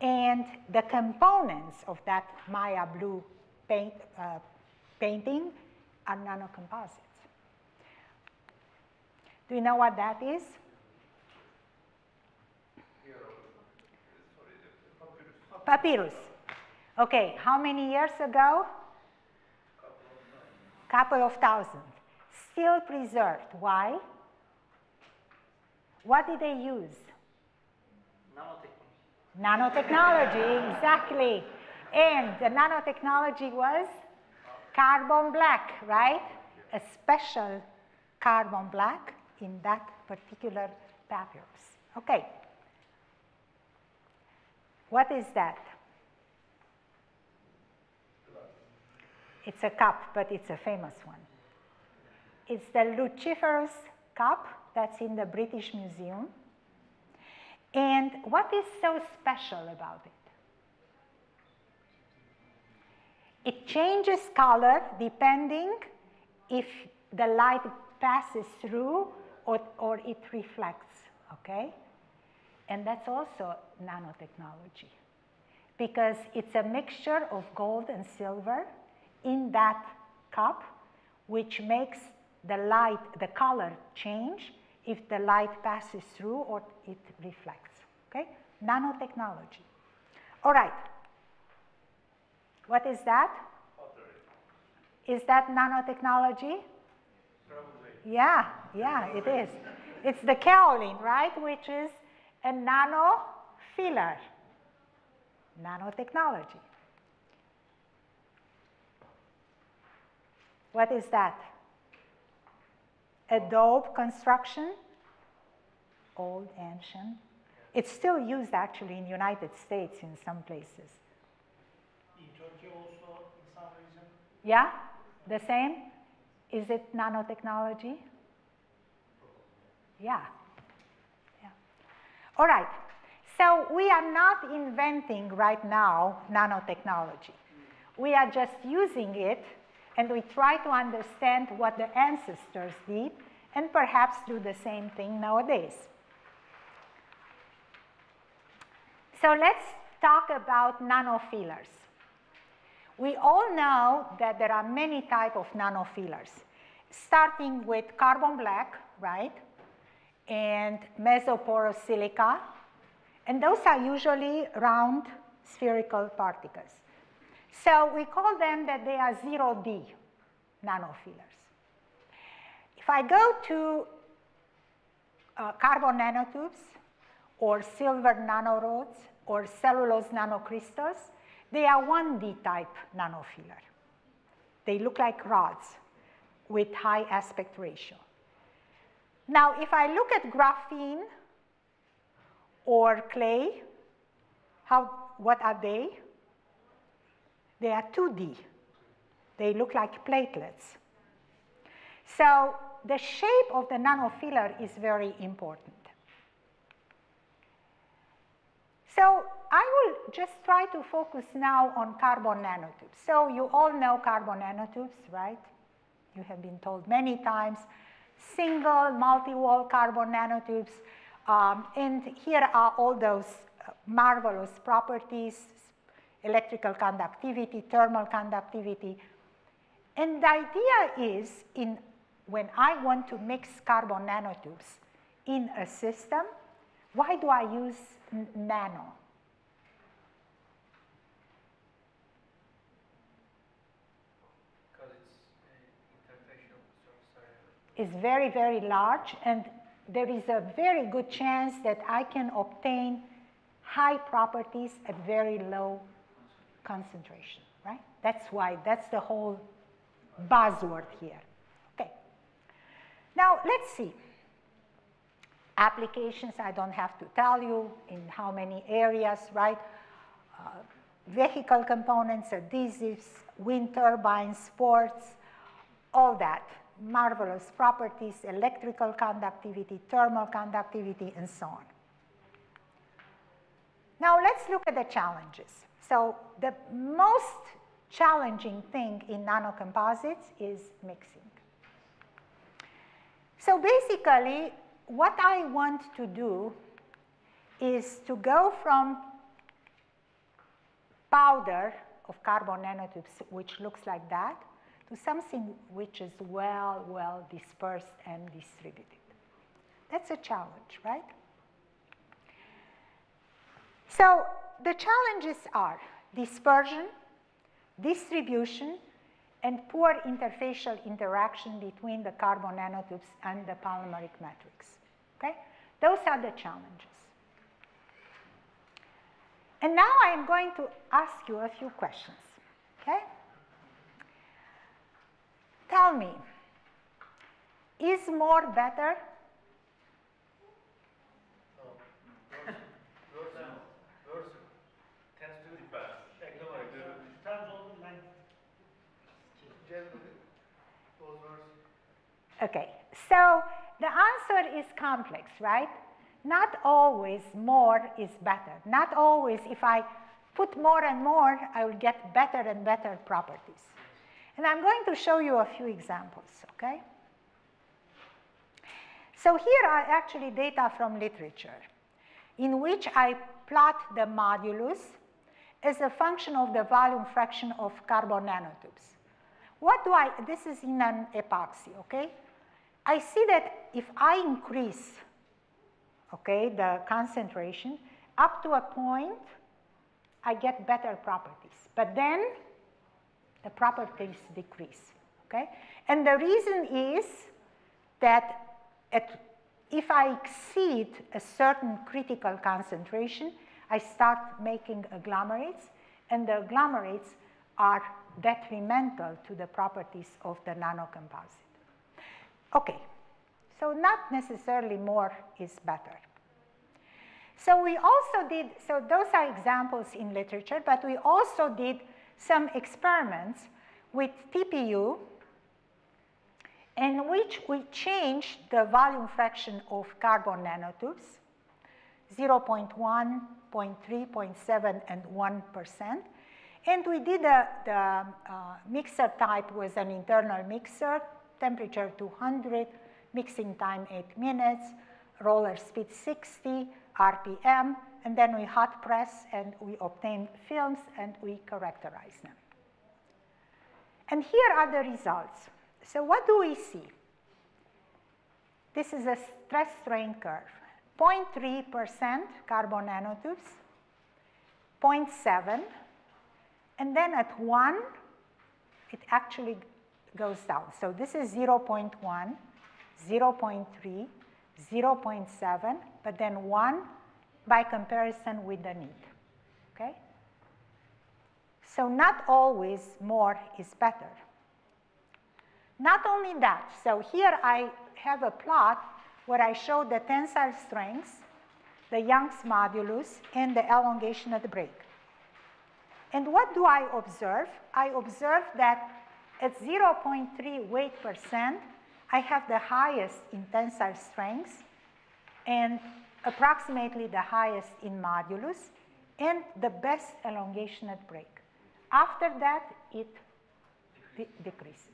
And the components of that Maya blue painting are nanocomposites. Do you know what that is? Papyrus. Okay, how many years ago? Couple of thousand. Still preserved. Why? What did they use? Nanotechnology, exactly. And the nanotechnology was carbon black, right? A special carbon black in that particular papyrus. Okay. What is that? It's a cup, but it's a famous one. It's the Luciferous cup that's in the British Museum. And what is so special about it? It changes color depending if the light passes through or it reflects, okay? And that's also nanotechnology, because it's a mixture of gold and silver in that cup, which makes the color change if the light passes through or it reflects, okay? Nanotechnology. All right. What is that? Is that nanotechnology? Probably. Yeah, it is. It's the kaolin, right, which is a nano filler. Nanotechnology. What is that? Adobe construction, old, ancient. It's still used actually in the United States in some places. In Turkey also, in some region. Yeah, the same? Is it nanotechnology? Yeah. All right. So we are not inventing right now nanotechnology. We are just using it, and we try to understand what the ancestors did and perhaps do the same thing nowadays. So let's talk about nanofillers. We all know that there are many types of nanofillers, starting with carbon black, right, and mesoporous silica, and those are usually round spherical particles. So we call them that they are 0D nanofillers. If I go to carbon nanotubes or silver nanorods or cellulose nanocrystals, they are 1D type nanofiller. They look like rods with high aspect ratio. Now, if I look at graphene or clay, what are they? They are 2D. They look like platelets. So the shape of the nanofiller is very important. So I will just try to focus now on carbon nanotubes. So you all know carbon nanotubes, right? You have been told many times. Single, multi-wall carbon nanotubes. And here are all those marvelous properties: electrical conductivity, thermal conductivity. And the idea is, when I want to mix carbon nanotubes in a system, why do I use nano? Because it's interfacial surface area. Is very, very large, and there is a very good chance that I can obtain high properties at very low concentration, right? That's why, that's the whole buzzword here. Okay. Now, let's see. Applications, I don't have to tell you in how many areas, right? Vehicle components, adhesives, wind turbines, sports, all that. Marvelous properties, electrical conductivity, thermal conductivity, and so on. Now let's look at the challenges. So the most challenging thing in nanocomposites is mixing. So basically, what I want to do is to go from powder of carbon nanotubes, which looks like that, to something which is well dispersed and distributed. That's a challenge, right? So the challenges are dispersion, distribution, and poor interfacial interaction between the carbon nanotubes and the polymeric matrix. Okay? Those are the challenges. And now I am going to ask you a few questions. Okay? Tell me, is more better? Okay, so the answer is complex, right? Not always more is better. Not always, if I put more and more, I will get better and better properties. And I'm going to show you a few examples, okay? So here are actually data from literature in which I plot the modulus as a function of the volume fraction of carbon nanotubes. What do this is in an epoxy, okay? I see that if I increase, okay, the concentration up to a point, I get better properties. But then the properties decrease, okay? And the reason is that if I exceed a certain critical concentration, I start making agglomerates, and the agglomerates are detrimental to the properties of the nanocomposite. Okay, so not necessarily more is better. So we also did, so those are examples in literature, but we also did some experiments with TPU in which we changed the volume fraction of carbon nanotubes 0.1, 0.3, 0.7, and 1%. And we did the mixer type was an internal mixer, temperature 200, mixing time 8 minutes, roller speed 60 RPM, and then we hot press and we obtain films and we characterize them. And here are the results. So what do we see? This is a stress strain curve. 0.3% carbon nanotubes, 0.7, and then at 1, it actually goes down. So this is 0.1, 0.3, 0.7, but then 1 by comparison with the need, okay? So not always more is better. Not only that, so here I have a plot where I show the tensile strengths, the Young's modulus, and the elongation at the break. And what do I observe? I observe that at 0.3 weight percent, I have the highest in tensile strengths and approximately the highest in modulus and the best elongation at break. After that, it decreases.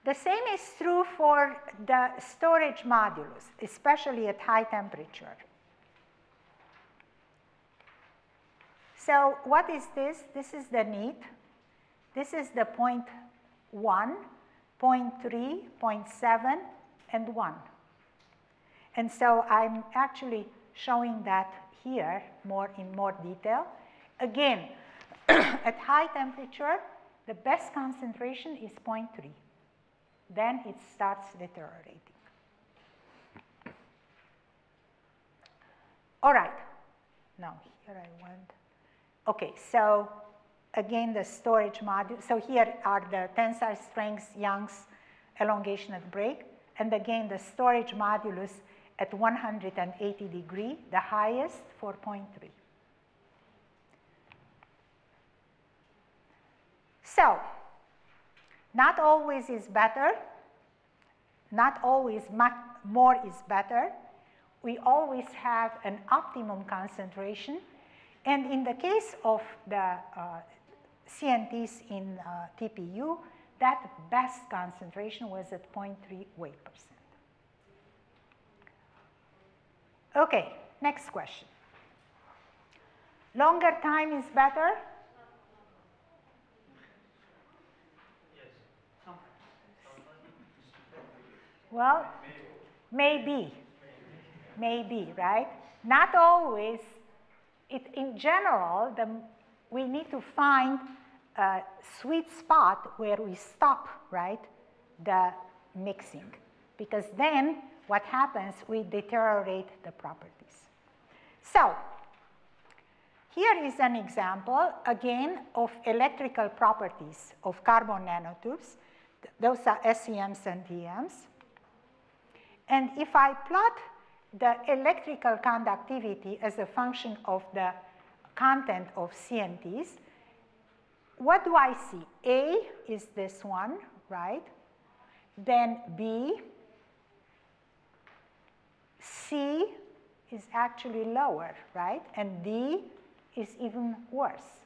The same is true for the storage modulus, especially at high temperature. So what is this? This is the need. This is the 0.1, 0.3, 0.7, and 1. And so I'm actually showing that here in more detail. Again, at high temperature, the best concentration is 0.3. Then it starts deteriorating. All right. Now, here I want. Okay, so again, the storage module. So here are the tensile strengths, Young's, elongation at break. And again, the storage modulus at 180 degrees, the highest, 4.3. So, not always is better. Not always more is better. We always have an optimum concentration. And in the case of the CNTs in TPU, that best concentration was at 0.3 weight percent. Okay, next question. Longer time is better? Well, maybe, right? Not always. In general, we need to find a sweet spot where we stop, right, the mixing. Because then what happens, we deteriorate the properties. So here is an example, again, of electrical properties of carbon nanotubes. Those are SEMs and DMs. And if I plot the electrical conductivity as a function of the content of CNTs, what do I see? A is this one, right? Then B, C is actually lower, right? And D is even worse.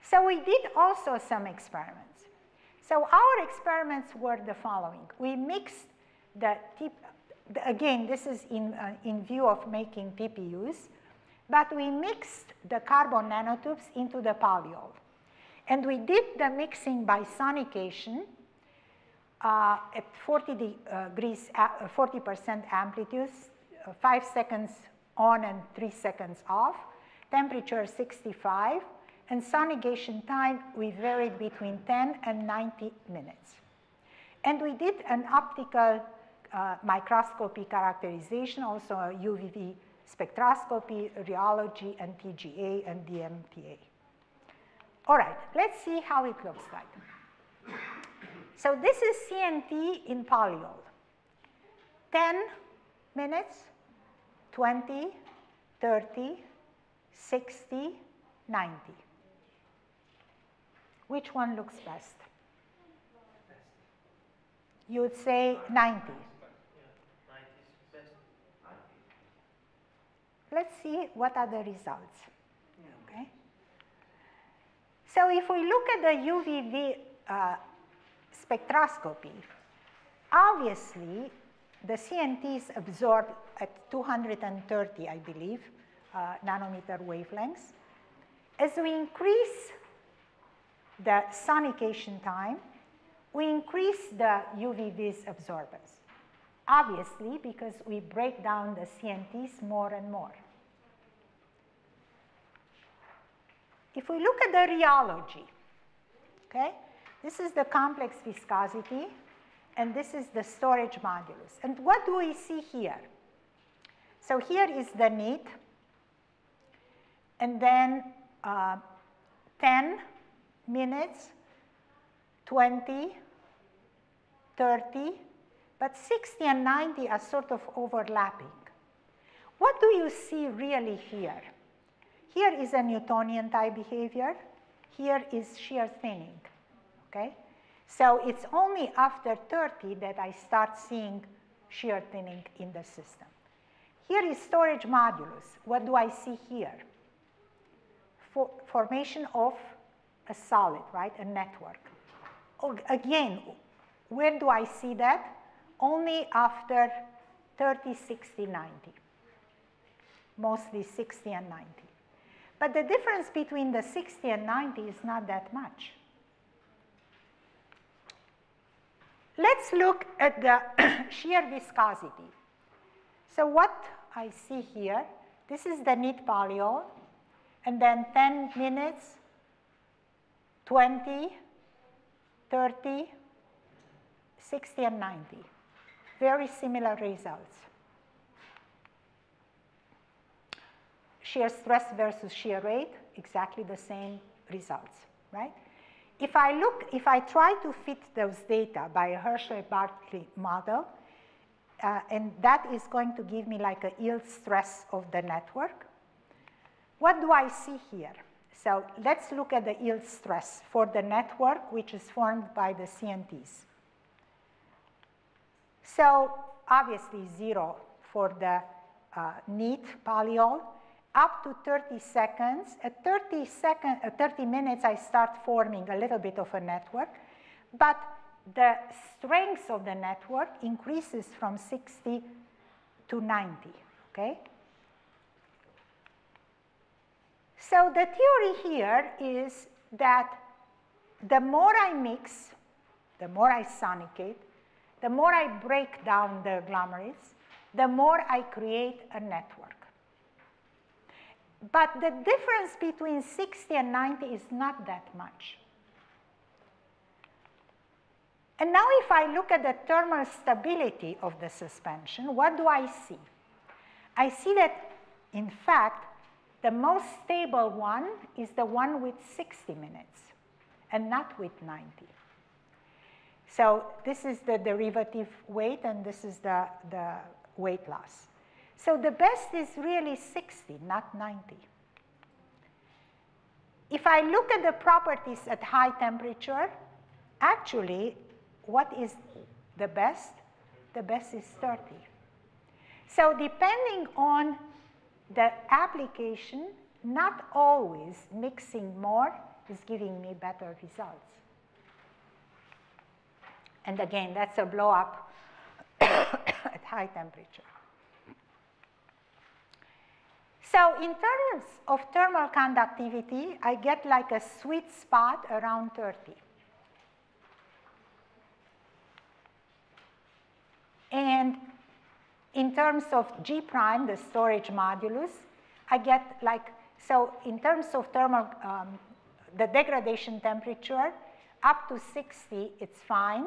So we did also some experiments. So our experiments were the following. We mixed again, this is in view of making TPUs, but we mixed the carbon nanotubes into the polyol. And we did the mixing by sonication at 40% amplitudes, 5 seconds on and 3 seconds off, temperature 65, and sonigation time we varied between 10 and 90 minutes. And we did an optical microscopy characterization, also a UVV spectroscopy, rheology, and TGA and DMTA. All right, let's see how it looks like. So this is CNT in polyol. 10 minutes, 20, 30, 60, 90. Which one looks best? You would say 90. Yeah, 90 is best. Let's see what are the results. Okay. So if we look at the UVV spectroscopy, obviously the CNT is absorbed at 230, I believe, nanometer wavelengths. As we increase the sonication time, we increase the UVV's absorbance. Obviously, because we break down the CNTs more and more. If we look at the rheology, okay, this is the complex viscosity, and this is the storage modulus. And what do we see here? So here is the neat, and then 10 minutes, 20, 30, but 60 and 90 are sort of overlapping. What do you see really here? Here is a Newtonian type behavior. Here is shear thinning, okay? So it's only after 30 that I start seeing shear thinning in the system. Here is storage modulus. What do I see here? Formation of a solid, right, a network. Oh, again, where do I see that? Only after 30, 60, 90. Mostly 60 and 90. But the difference between the 60 and 90 is not that much. Let's look at the shear viscosity. So what I see here, this is the neat polyol, and then 10 minutes, 20, 30, 60, and 90. Very similar results. Shear stress versus shear rate, exactly the same results, right? If I try to fit those data by a Hershey-Bartley model, and that is going to give me like a yield stress of the network, what do I see here? So let's look at the yield stress for the network which is formed by the CNTs. So obviously 0 for the neat polyol, up to 30 seconds. At 30 minutes, I start forming a little bit of a network, but the strength of the network increases from 60 to 90, okay? So the theory here is that the more I mix, the more I sonicate, the more I break down the agglomerates, the more I create a network. But the difference between 60 and 90 is not that much. And now if I look at the thermal stability of the suspension, what do I see? I see that, in fact, the most stable one is the one with 60 minutes, and not with 90. So this is the derivative weight, and this is the weight loss. So the best is really 60, not 90. If I look at the properties at high temperature, actually, what is the best? The best is 30. So depending on the application, not always mixing more is giving me better results. And again, that's a blow up at high temperature. So in terms of thermal conductivity, I get like a sweet spot around 30. And in terms of G prime, the storage modulus, I get like, so in terms of thermal, the degradation temperature, up to 60, it's fine,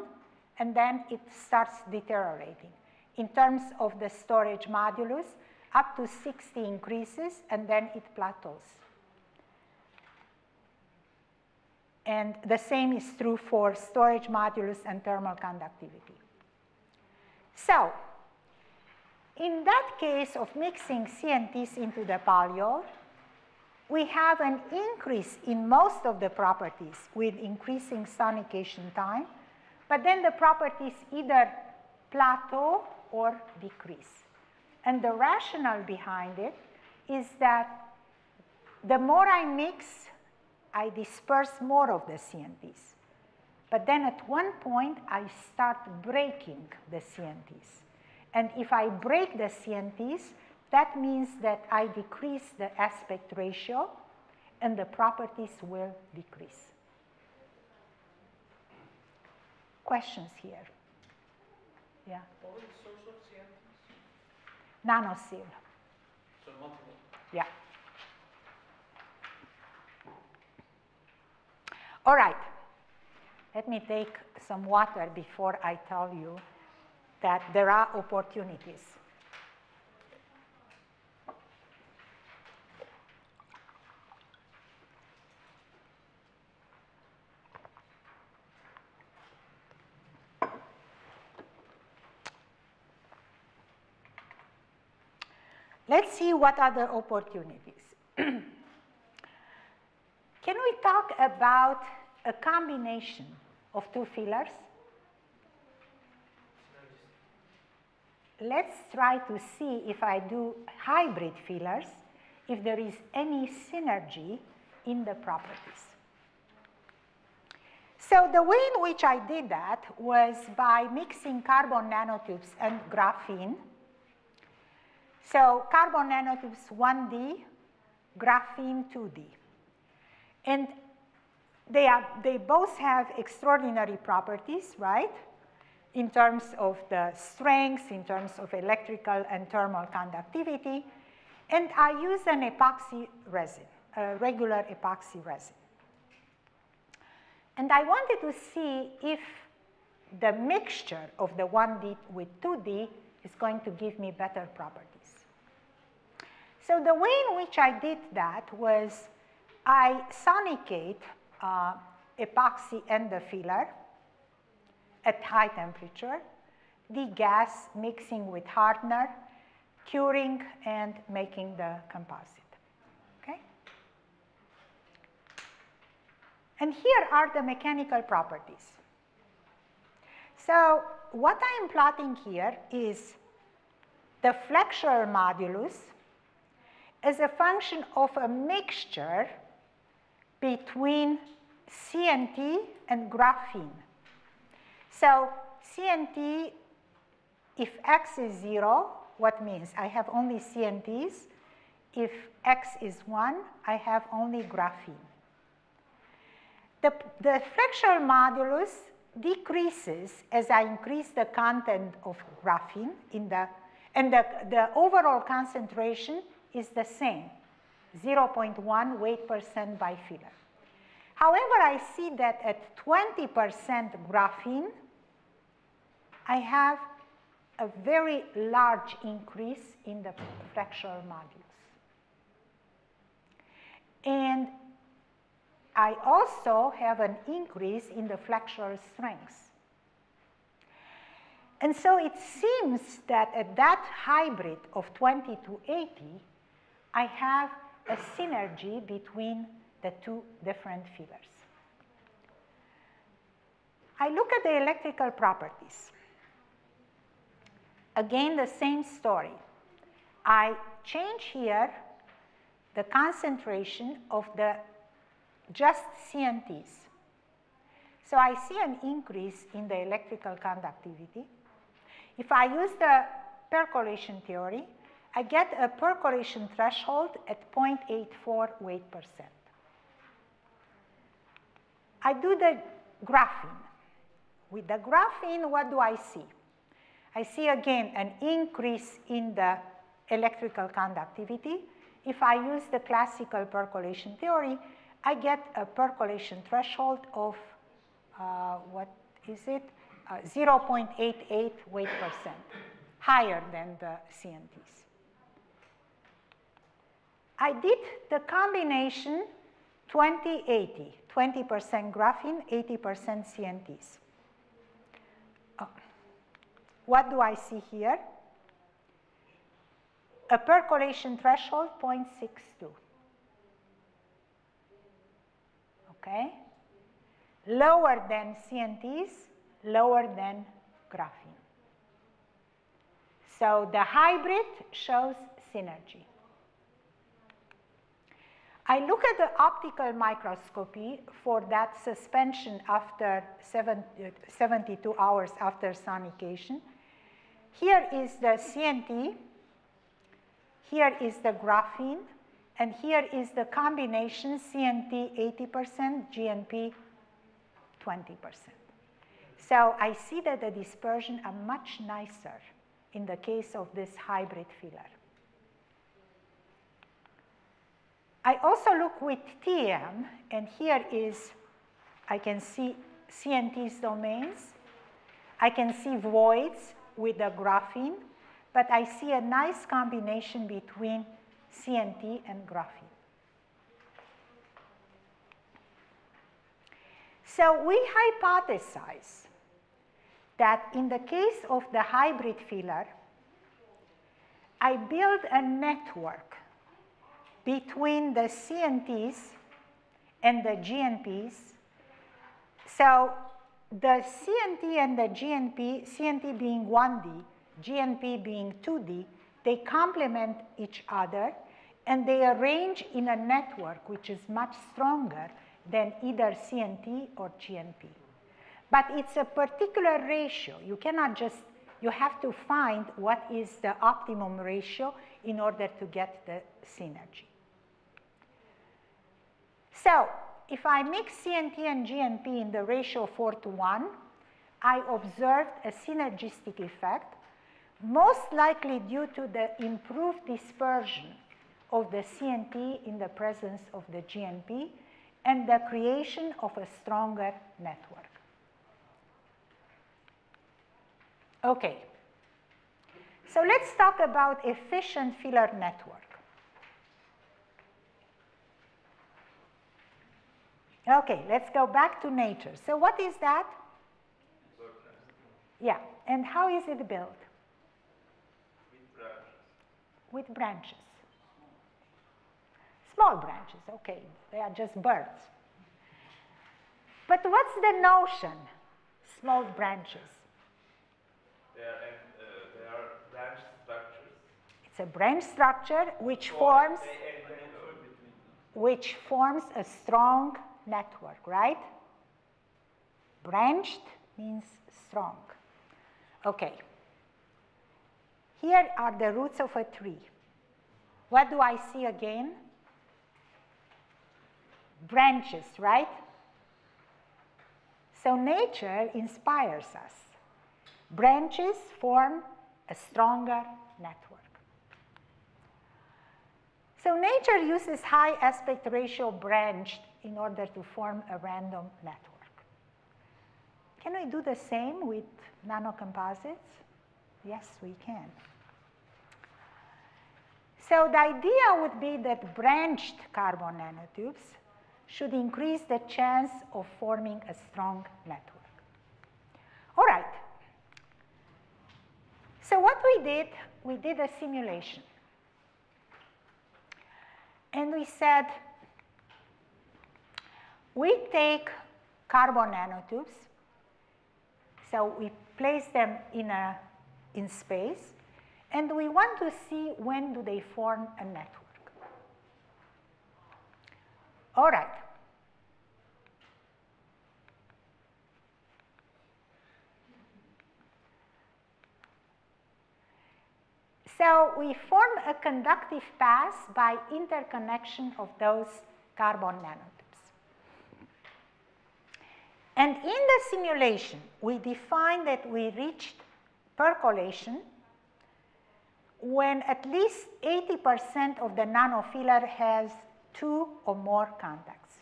and then it starts deteriorating. In terms of the storage modulus, up to 60 increases, and then it plateaus. And the same is true for storage modulus and thermal conductivity. So, in that case of mixing CNTs into the polyol, we have an increase in most of the properties with increasing sonication time, but then the properties either plateau or decrease. And the rationale behind it is that the more I mix, I disperse more of the CNTs. But then at one point, I start breaking the CNTs. And if I break the CNTs, that means that I decrease the aspect ratio, and the properties will decrease. Questions here? Yeah? What is the source of CNTs? Nanosil. So multiple. Yeah. All right. Let me take some water before I tell you that there are opportunities. Let's see what are the opportunities. Can we talk about a combination of two fillers? Let's try to see if I do hybrid fillers, if there is any synergy in the properties. So the way in which I did that was by mixing carbon nanotubes and graphene. So carbon nanotubes 1D, graphene 2D. And they both have extraordinary properties, right? In terms of the strengths, in terms of electrical and thermal conductivity. And I use an epoxy resin, a regular epoxy resin. And I wanted to see if the mixture of the 1D with 2D is going to give me better properties. So the way in which I did that was I sonicate epoxy and the filler at high temperature, degas, mixing with hardener, curing, and making the composite. Okay? And here are the mechanical properties. So what I am plotting here is the flexural modulus as a function of a mixture between CNT and graphene. So CNT, if X is 0, what means? I have only CNTs. If X is 1, I have only graphene. The flexural modulus decreases as I increase the content of graphene in and the overall concentration is the same, 0.1 weight% by filler. However, I see that at 20% graphene, I have a very large increase in the flexural modulus. And I also have an increase in the flexural strengths. And so it seems that at that hybrid of 20 to 80, I have a synergy between the two different fillers. I look at the electrical properties. Again, the same story. I change here the concentration of the just CNTs. So I see an increase in the electrical conductivity. If I use the percolation theory, I get a percolation threshold at 0.84 weight%. I do the graphene. With the graphene, what do I see? I see again an increase in the electrical conductivity. If I use the classical percolation theory, I get a percolation threshold of, what is it? 0.88 weight%, higher than the CNTs. I did the combination 20-80, 20% graphene, 80% CNTs. What do I see here? A percolation threshold 0.62. Okay? Lower than CNTs, lower than graphene. So the hybrid shows synergy. I look at the optical microscopy for that suspension after 72 hours after sonication. Here is the CNT, here is the graphene, and here is the combination CNT 80%, GNP 20%. So I see that the dispersion are much nicer in the case of this hybrid filler. I also look with TM, and here is, I can see CNT's domains. I can see voids with the graphene, but I see a nice combination between CNT and graphene. So we hypothesize that in the case of the hybrid filler, I build a network between the CNTs and the GNPs. So the CNT and the GNP, CNT being 1D, GNP being 2D, they complement each other and they arrange in a network which is much stronger than either CNT or GNP. But it's a particular ratio. You cannot just, you have to find what is the optimum ratio in order to get the synergy. So if I mix CNT and GNP in the ratio 4:1, I observed a synergistic effect, most likely due to the improved dispersion of the CNT in the presence of the GNP and the creation of a stronger network. Okay, so let's talk about efficient filler network. Okay, let's go back to nature. So what is that? Yeah, and how is it built? With branches. Small branches, okay, they are just birds. But what's the notion? Small branches. They are branch structures. It's a branch structure which forms a strong network, right? Branched means strong. Okay. Here are the roots of a tree. What do I see again? Branches, right? So nature inspires us. Branches form a stronger network. So nature uses high aspect ratio branched in order to form a random network. Can we do the same with nanocomposites? Yes, we can. So the idea would be that branched carbon nanotubes should increase the chance of forming a strong network. All right. So what we did a simulation. And we said, we take carbon nanotubes, so we place them in space, and we want to see when do they form a network. All right. So we form a conductive path by interconnection of those carbon nanotubes. And in the simulation, we defined that we reached percolation when at least 80% of the nanofiller has 2 or more contacts.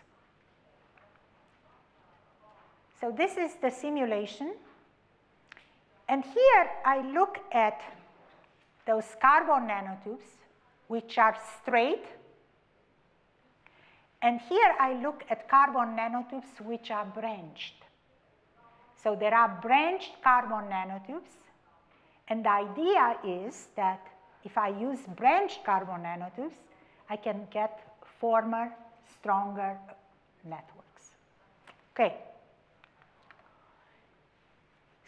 So this is the simulation. And here I look at those carbon nanotubes, which are straight. And here I look at carbon nanotubes which are branched. So there are branched carbon nanotubes. And the idea is that if I use branched carbon nanotubes, I can get former, stronger networks. Okay.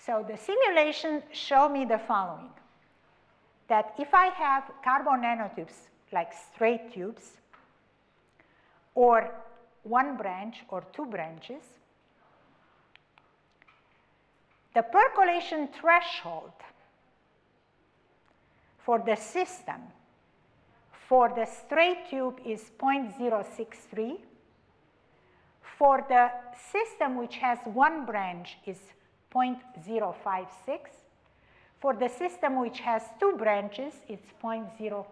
So the simulation show me the following, that if I have carbon nanotubes like straight tubes, or one branch or two branches, the percolation threshold for the system for the straight tube is 0.063. For the system which has one branch is 0.056. For the system which has two branches, it's 0.049.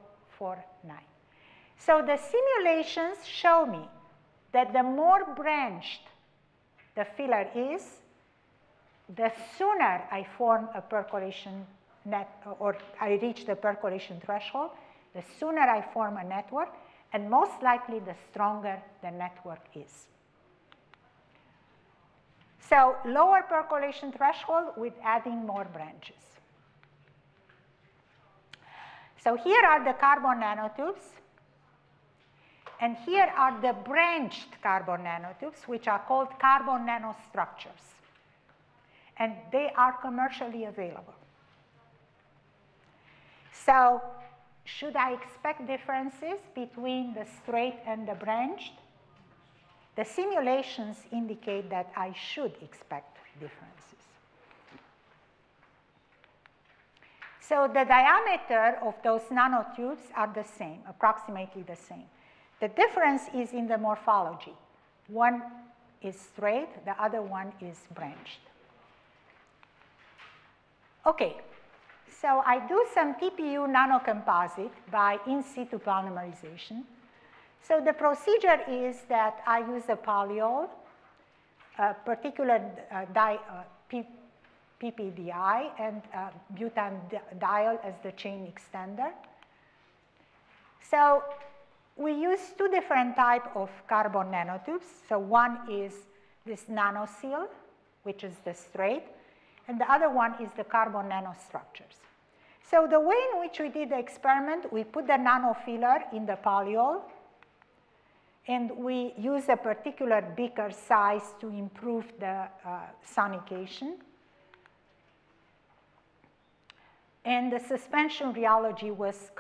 So the simulations show me that the more branched the filler is, the sooner I form a percolation net, or I reach the percolation threshold, the sooner I form a network, and most likely the stronger the network is. So lower percolation threshold with adding more branches. So here are the carbon nanotubes, and here are the branched carbon nanotubes, which are called carbon nanostructures, and they are commercially available. So should I expect differences between the straight and the branched? The simulations indicate that I should expect differences. So the diameter of those nanotubes are the same, approximately the same. The difference is in the morphology. One is straight, the other one is branched. Okay, so I do some TPU nanocomposite by in situ polymerization. So the procedure is that I use a polyol, a particular PPDI, and butanediol as the chain extender. So we use two different types of carbon nanotubes. So one is this nanoseal, which is the straight, and the other one is the carbon nanostructures. So the way in which we did the experiment, we put the nanofiller in the polyol, and we use a particular beaker size to improve the sonication. And the suspension rheology was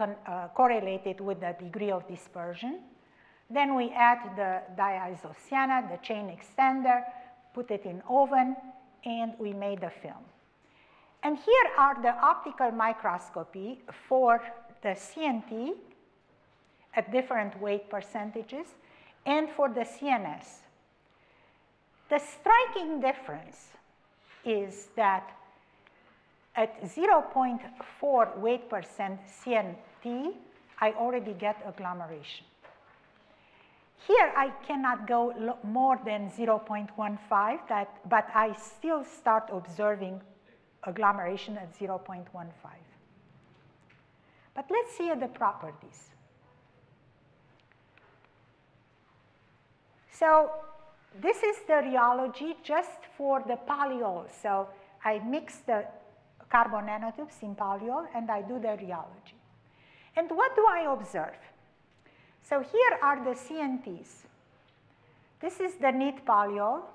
correlated with the degree of dispersion. Then we add the diisocyanate, the chain extender, put it in oven, and we made the film. And here are the optical microscopy for the CNT at different weight percentages and for the CNS. The striking difference is that at 0.4 weight percent CNT, I already get agglomeration. Here I cannot go more than 0.15, but I still start observing agglomeration at 0.15. But let's see the properties. So this is the rheology just for the polyol. So I mix the carbon nanotubes in polyol and I do the rheology. And what do I observe? So here are the CNTs. This is the neat polyol,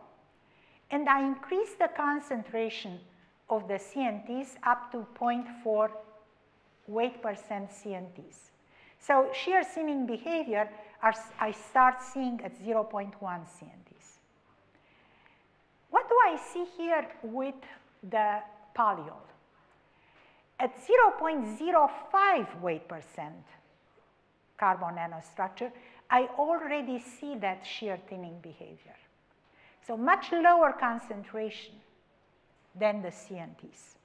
and I increase the concentration of the CNTs up to 0.4 weight percent CNTs. So shear thinning behavior I start seeing at 0.1 CNTs. What do I see here with the polyol? At 0.05 weight percent carbon nanostructure, I already see that shear thinning behavior. So much lower concentration than the CNTs.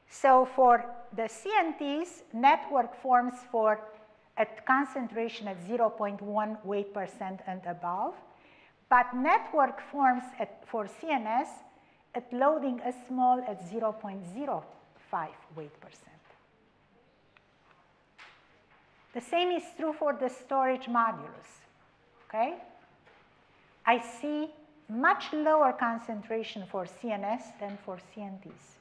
So for the CNTs, network forms at concentration at 0.1 weight percent and above, but network forms for CNS at loading as small as 0.05 weight percent. The same is true for the storage modulus, okay? I see much lower concentration for CNS than for CNTs.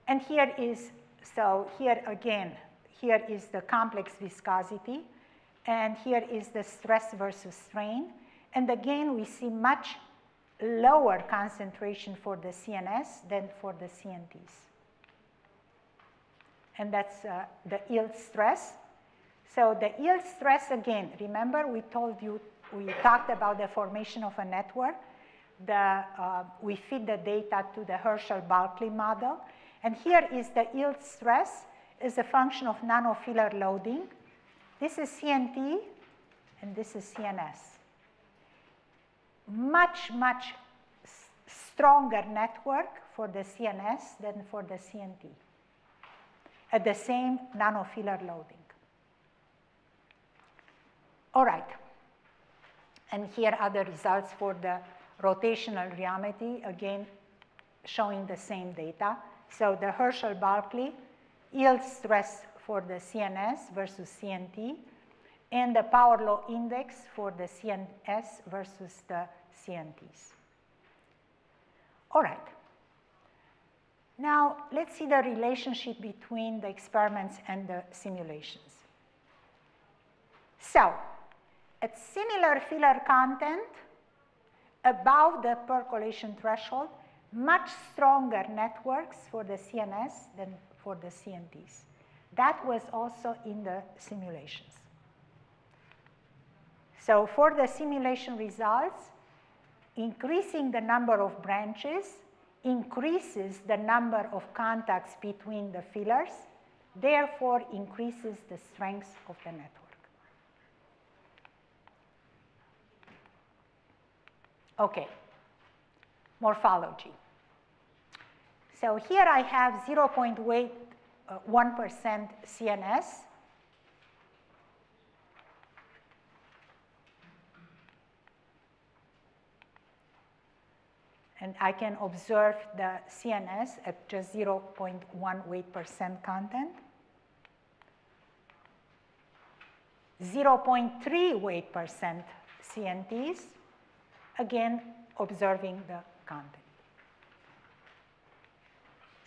And here is, so here again, here is the complex viscosity, and here is the stress versus strain. And again, we see much lower concentration for the CNS than for the CNTs. And that's the yield stress. So the yield stress, again, remember we told you, we talked about the formation of a network. We feed the data to the Herschel-Balkley model. And here is the yield stress is a function of nanofiller loading. This is CNT, and this is CNS. Much, much stronger network for the CNS than for the CNT at the same nanofiller loading. All right. And here are the results for the rotational rheometry, again, showing the same data. So the Herschel-Balkley yield stress for the CNS versus CNT, and the power law index for the CNS versus the CNTs. All right. Now, let's see the relationship between the experiments and the simulations. So, at similar filler content, above the percolation threshold, much stronger networks for the CNS than for the CNTs. That was also in the simulations. So for the simulation results, increasing the number of branches increases the number of contacts between the fillers, therefore increases the strength of the network. Okay, morphology. So here I have 0.1% CNS. And I can observe the CNS at just 0.1 weight% content. 0.3 weight% CNTs, again, observing the content.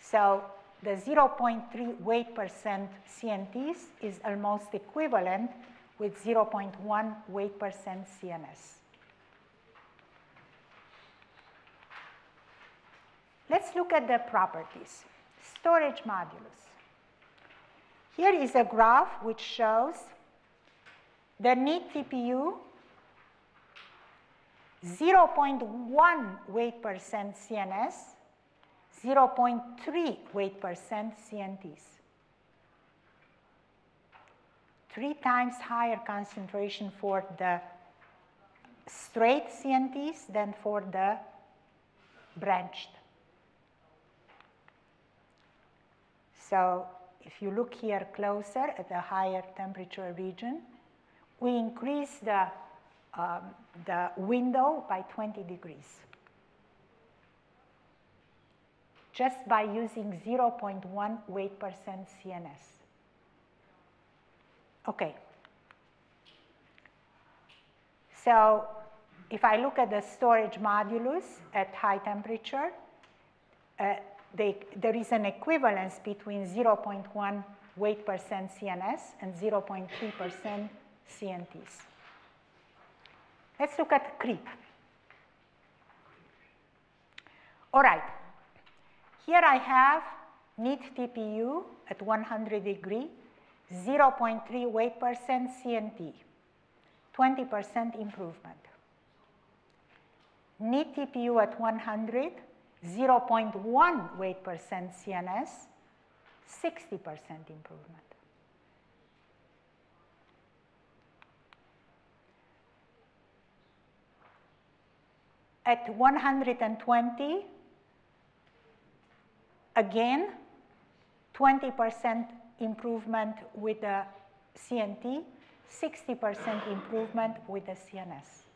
So the 0.3 weight% CNTs is almost equivalent with 0.1 weight% CNS. Let's look at the properties. Storage modulus. Here is a graph which shows the neat TPU, 0.1 weight% CNS, 0.3 weight% CNTs. 3 times higher concentration for the straight CNTs than for the branched. So if you look here closer at the higher temperature region, we increase the window by 20 degrees. Just by using 0.1 weight% CNS. Okay. So if I look at the storage modulus at high temperature, there is an equivalence between 0.1 weight% CNS and 0.3% CNTs. Let's look at creep. All right. Here I have neat TPU at 100 degrees, 0.3 weight% CNT, 20% improvement. Neat TPU at 100, 0.1 weight% CNS, 60% improvement. At 120, again, 20% improvement with the CNT, 60% improvement with the CNS.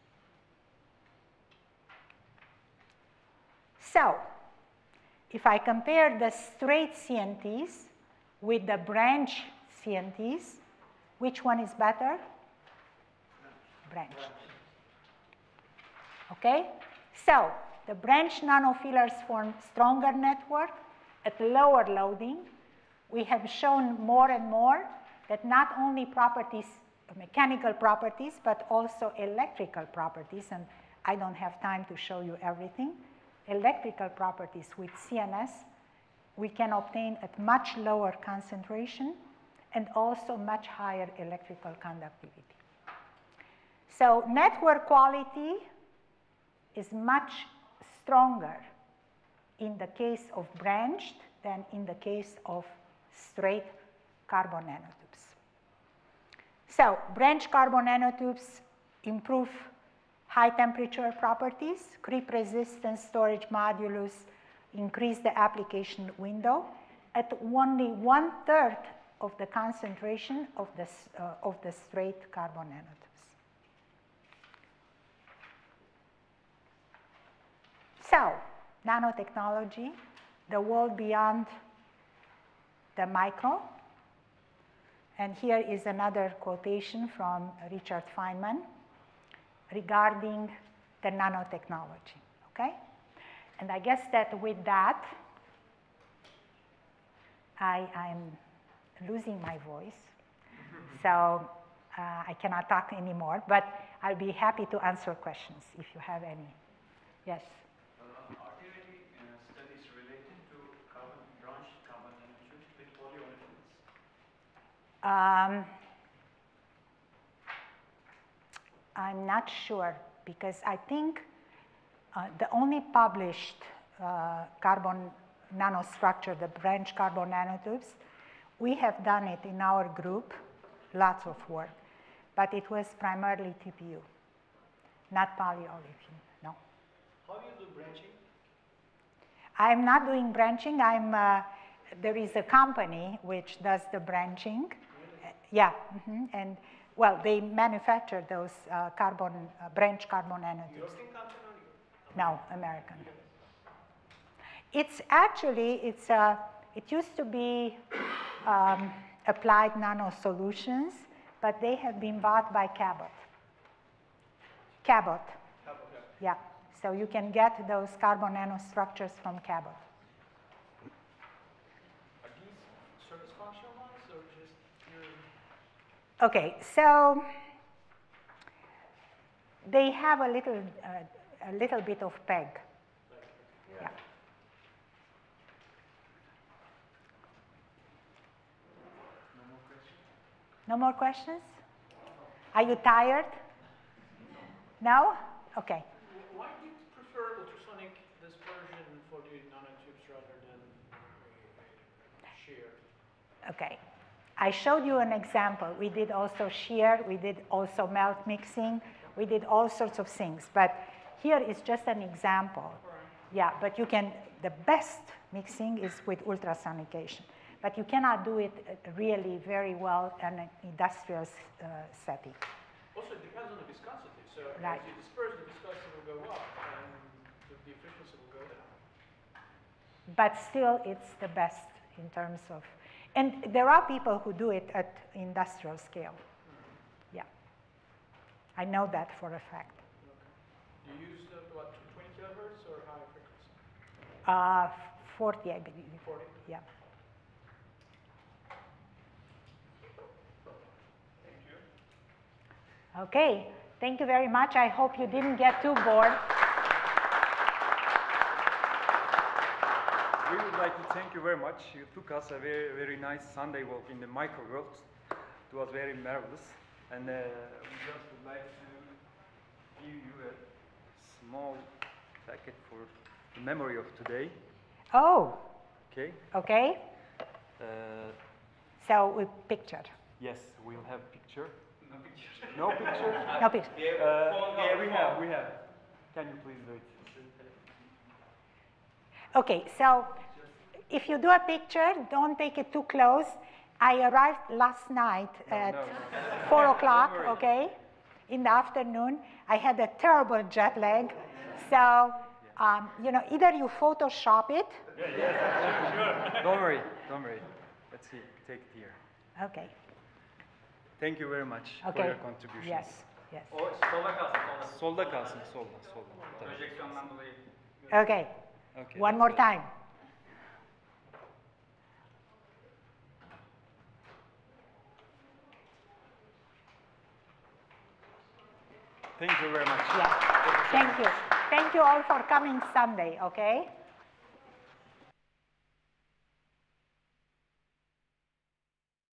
So, if I compare the straight CNTs with the branch CNTs, which one is better? Branch. Okay? So, the branch nanofillers form stronger network at lower loading. We have shown more and more that not only properties mechanical properties, but also electrical properties, and I don't have time to show you everything. Electrical properties with CNS we can obtain at much lower concentration and also much higher electrical conductivity. So network quality is much stronger in the case of branched than in the case of straight carbon nanotubes. So branched carbon nanotubes improve high temperature properties, creep resistance, storage modulus, increase the application window at only 1/3 of the concentration of the straight carbon nanotubes. So, nanotechnology, the world beyond the micro. And here is another quotation from Richard Feynman regarding the nanotechnology, okay? And I guess that with that, I'm losing my voice, so I cannot talk anymore, but I'll be happy to answer questions if you have any. Yes? Are there any studies related to branched carbon nanotubes with polyolefins? I'm not sure, because I think the only published carbon nanostructure, the branched carbon nanotubes, we have done it in our group, lots of work, but it was primarily TPU, not polyolefin, no. How do you do branching? I'm not doing branching. There is a company which does the branching. Yeah, and well, they manufacture those branched carbon nanotubes. European company or No, American. It's actually, it used to be Applied Nano Solutions, but they have been bought by Cabot. Cabot. Yeah, so you can get those carbon nanostructures from Cabot. Are these surface functional ones or just pure? Okay, so they have a little bit of PEG. Yeah. No more questions? Are you tired? No? Okay. Why do you prefer ultrasonic dispersion for the nanotubes rather than shear? Okay. I showed you an example. We did also shear, we did also melt mixing, we did all sorts of things. But here is just an example. Yeah, but the best mixing is with ultrasonication. But you cannot do it really very well in an industrial setting. Also, it depends on the viscosity. So Right. as you disperse, the viscosity will go up and the efficiency will go down. But still, it's the best in terms of, and there are people who do it at industrial scale. Yeah. I know that for a fact. Okay. You use what, 20 kilohertz or higher frequency? 40, I believe. 40? Yeah. Thank you. Okay. Thank you very much. I hope you didn't get too bored. We would like to thank you very much. You took us a very, very nice Sunday walk in the micro world. It was very marvelous. And we just would like to give you a small packet for the memory of today. Oh. Okay? Okay. So we picture. Yes, we'll have picture. No picture. No picture? No picture. Yeah, we have. Can you please do it? Okay, so if you do a picture, don't take it too close. I arrived last night at 4 o'clock, okay, in the afternoon. I had a terrible jet lag. So, you know, either you Photoshop it. Sure. Don't worry. Let's see, take it here. Okay. Thank you very much Okay. for your contributions. Yes. O solda kalsın. Solda kalsın, solda. Tabii. Projeksiyondan dolayı. Okay. Okay. One more time. Thank you very much. Yeah. Thank you. Thank you all for coming Sunday, okay?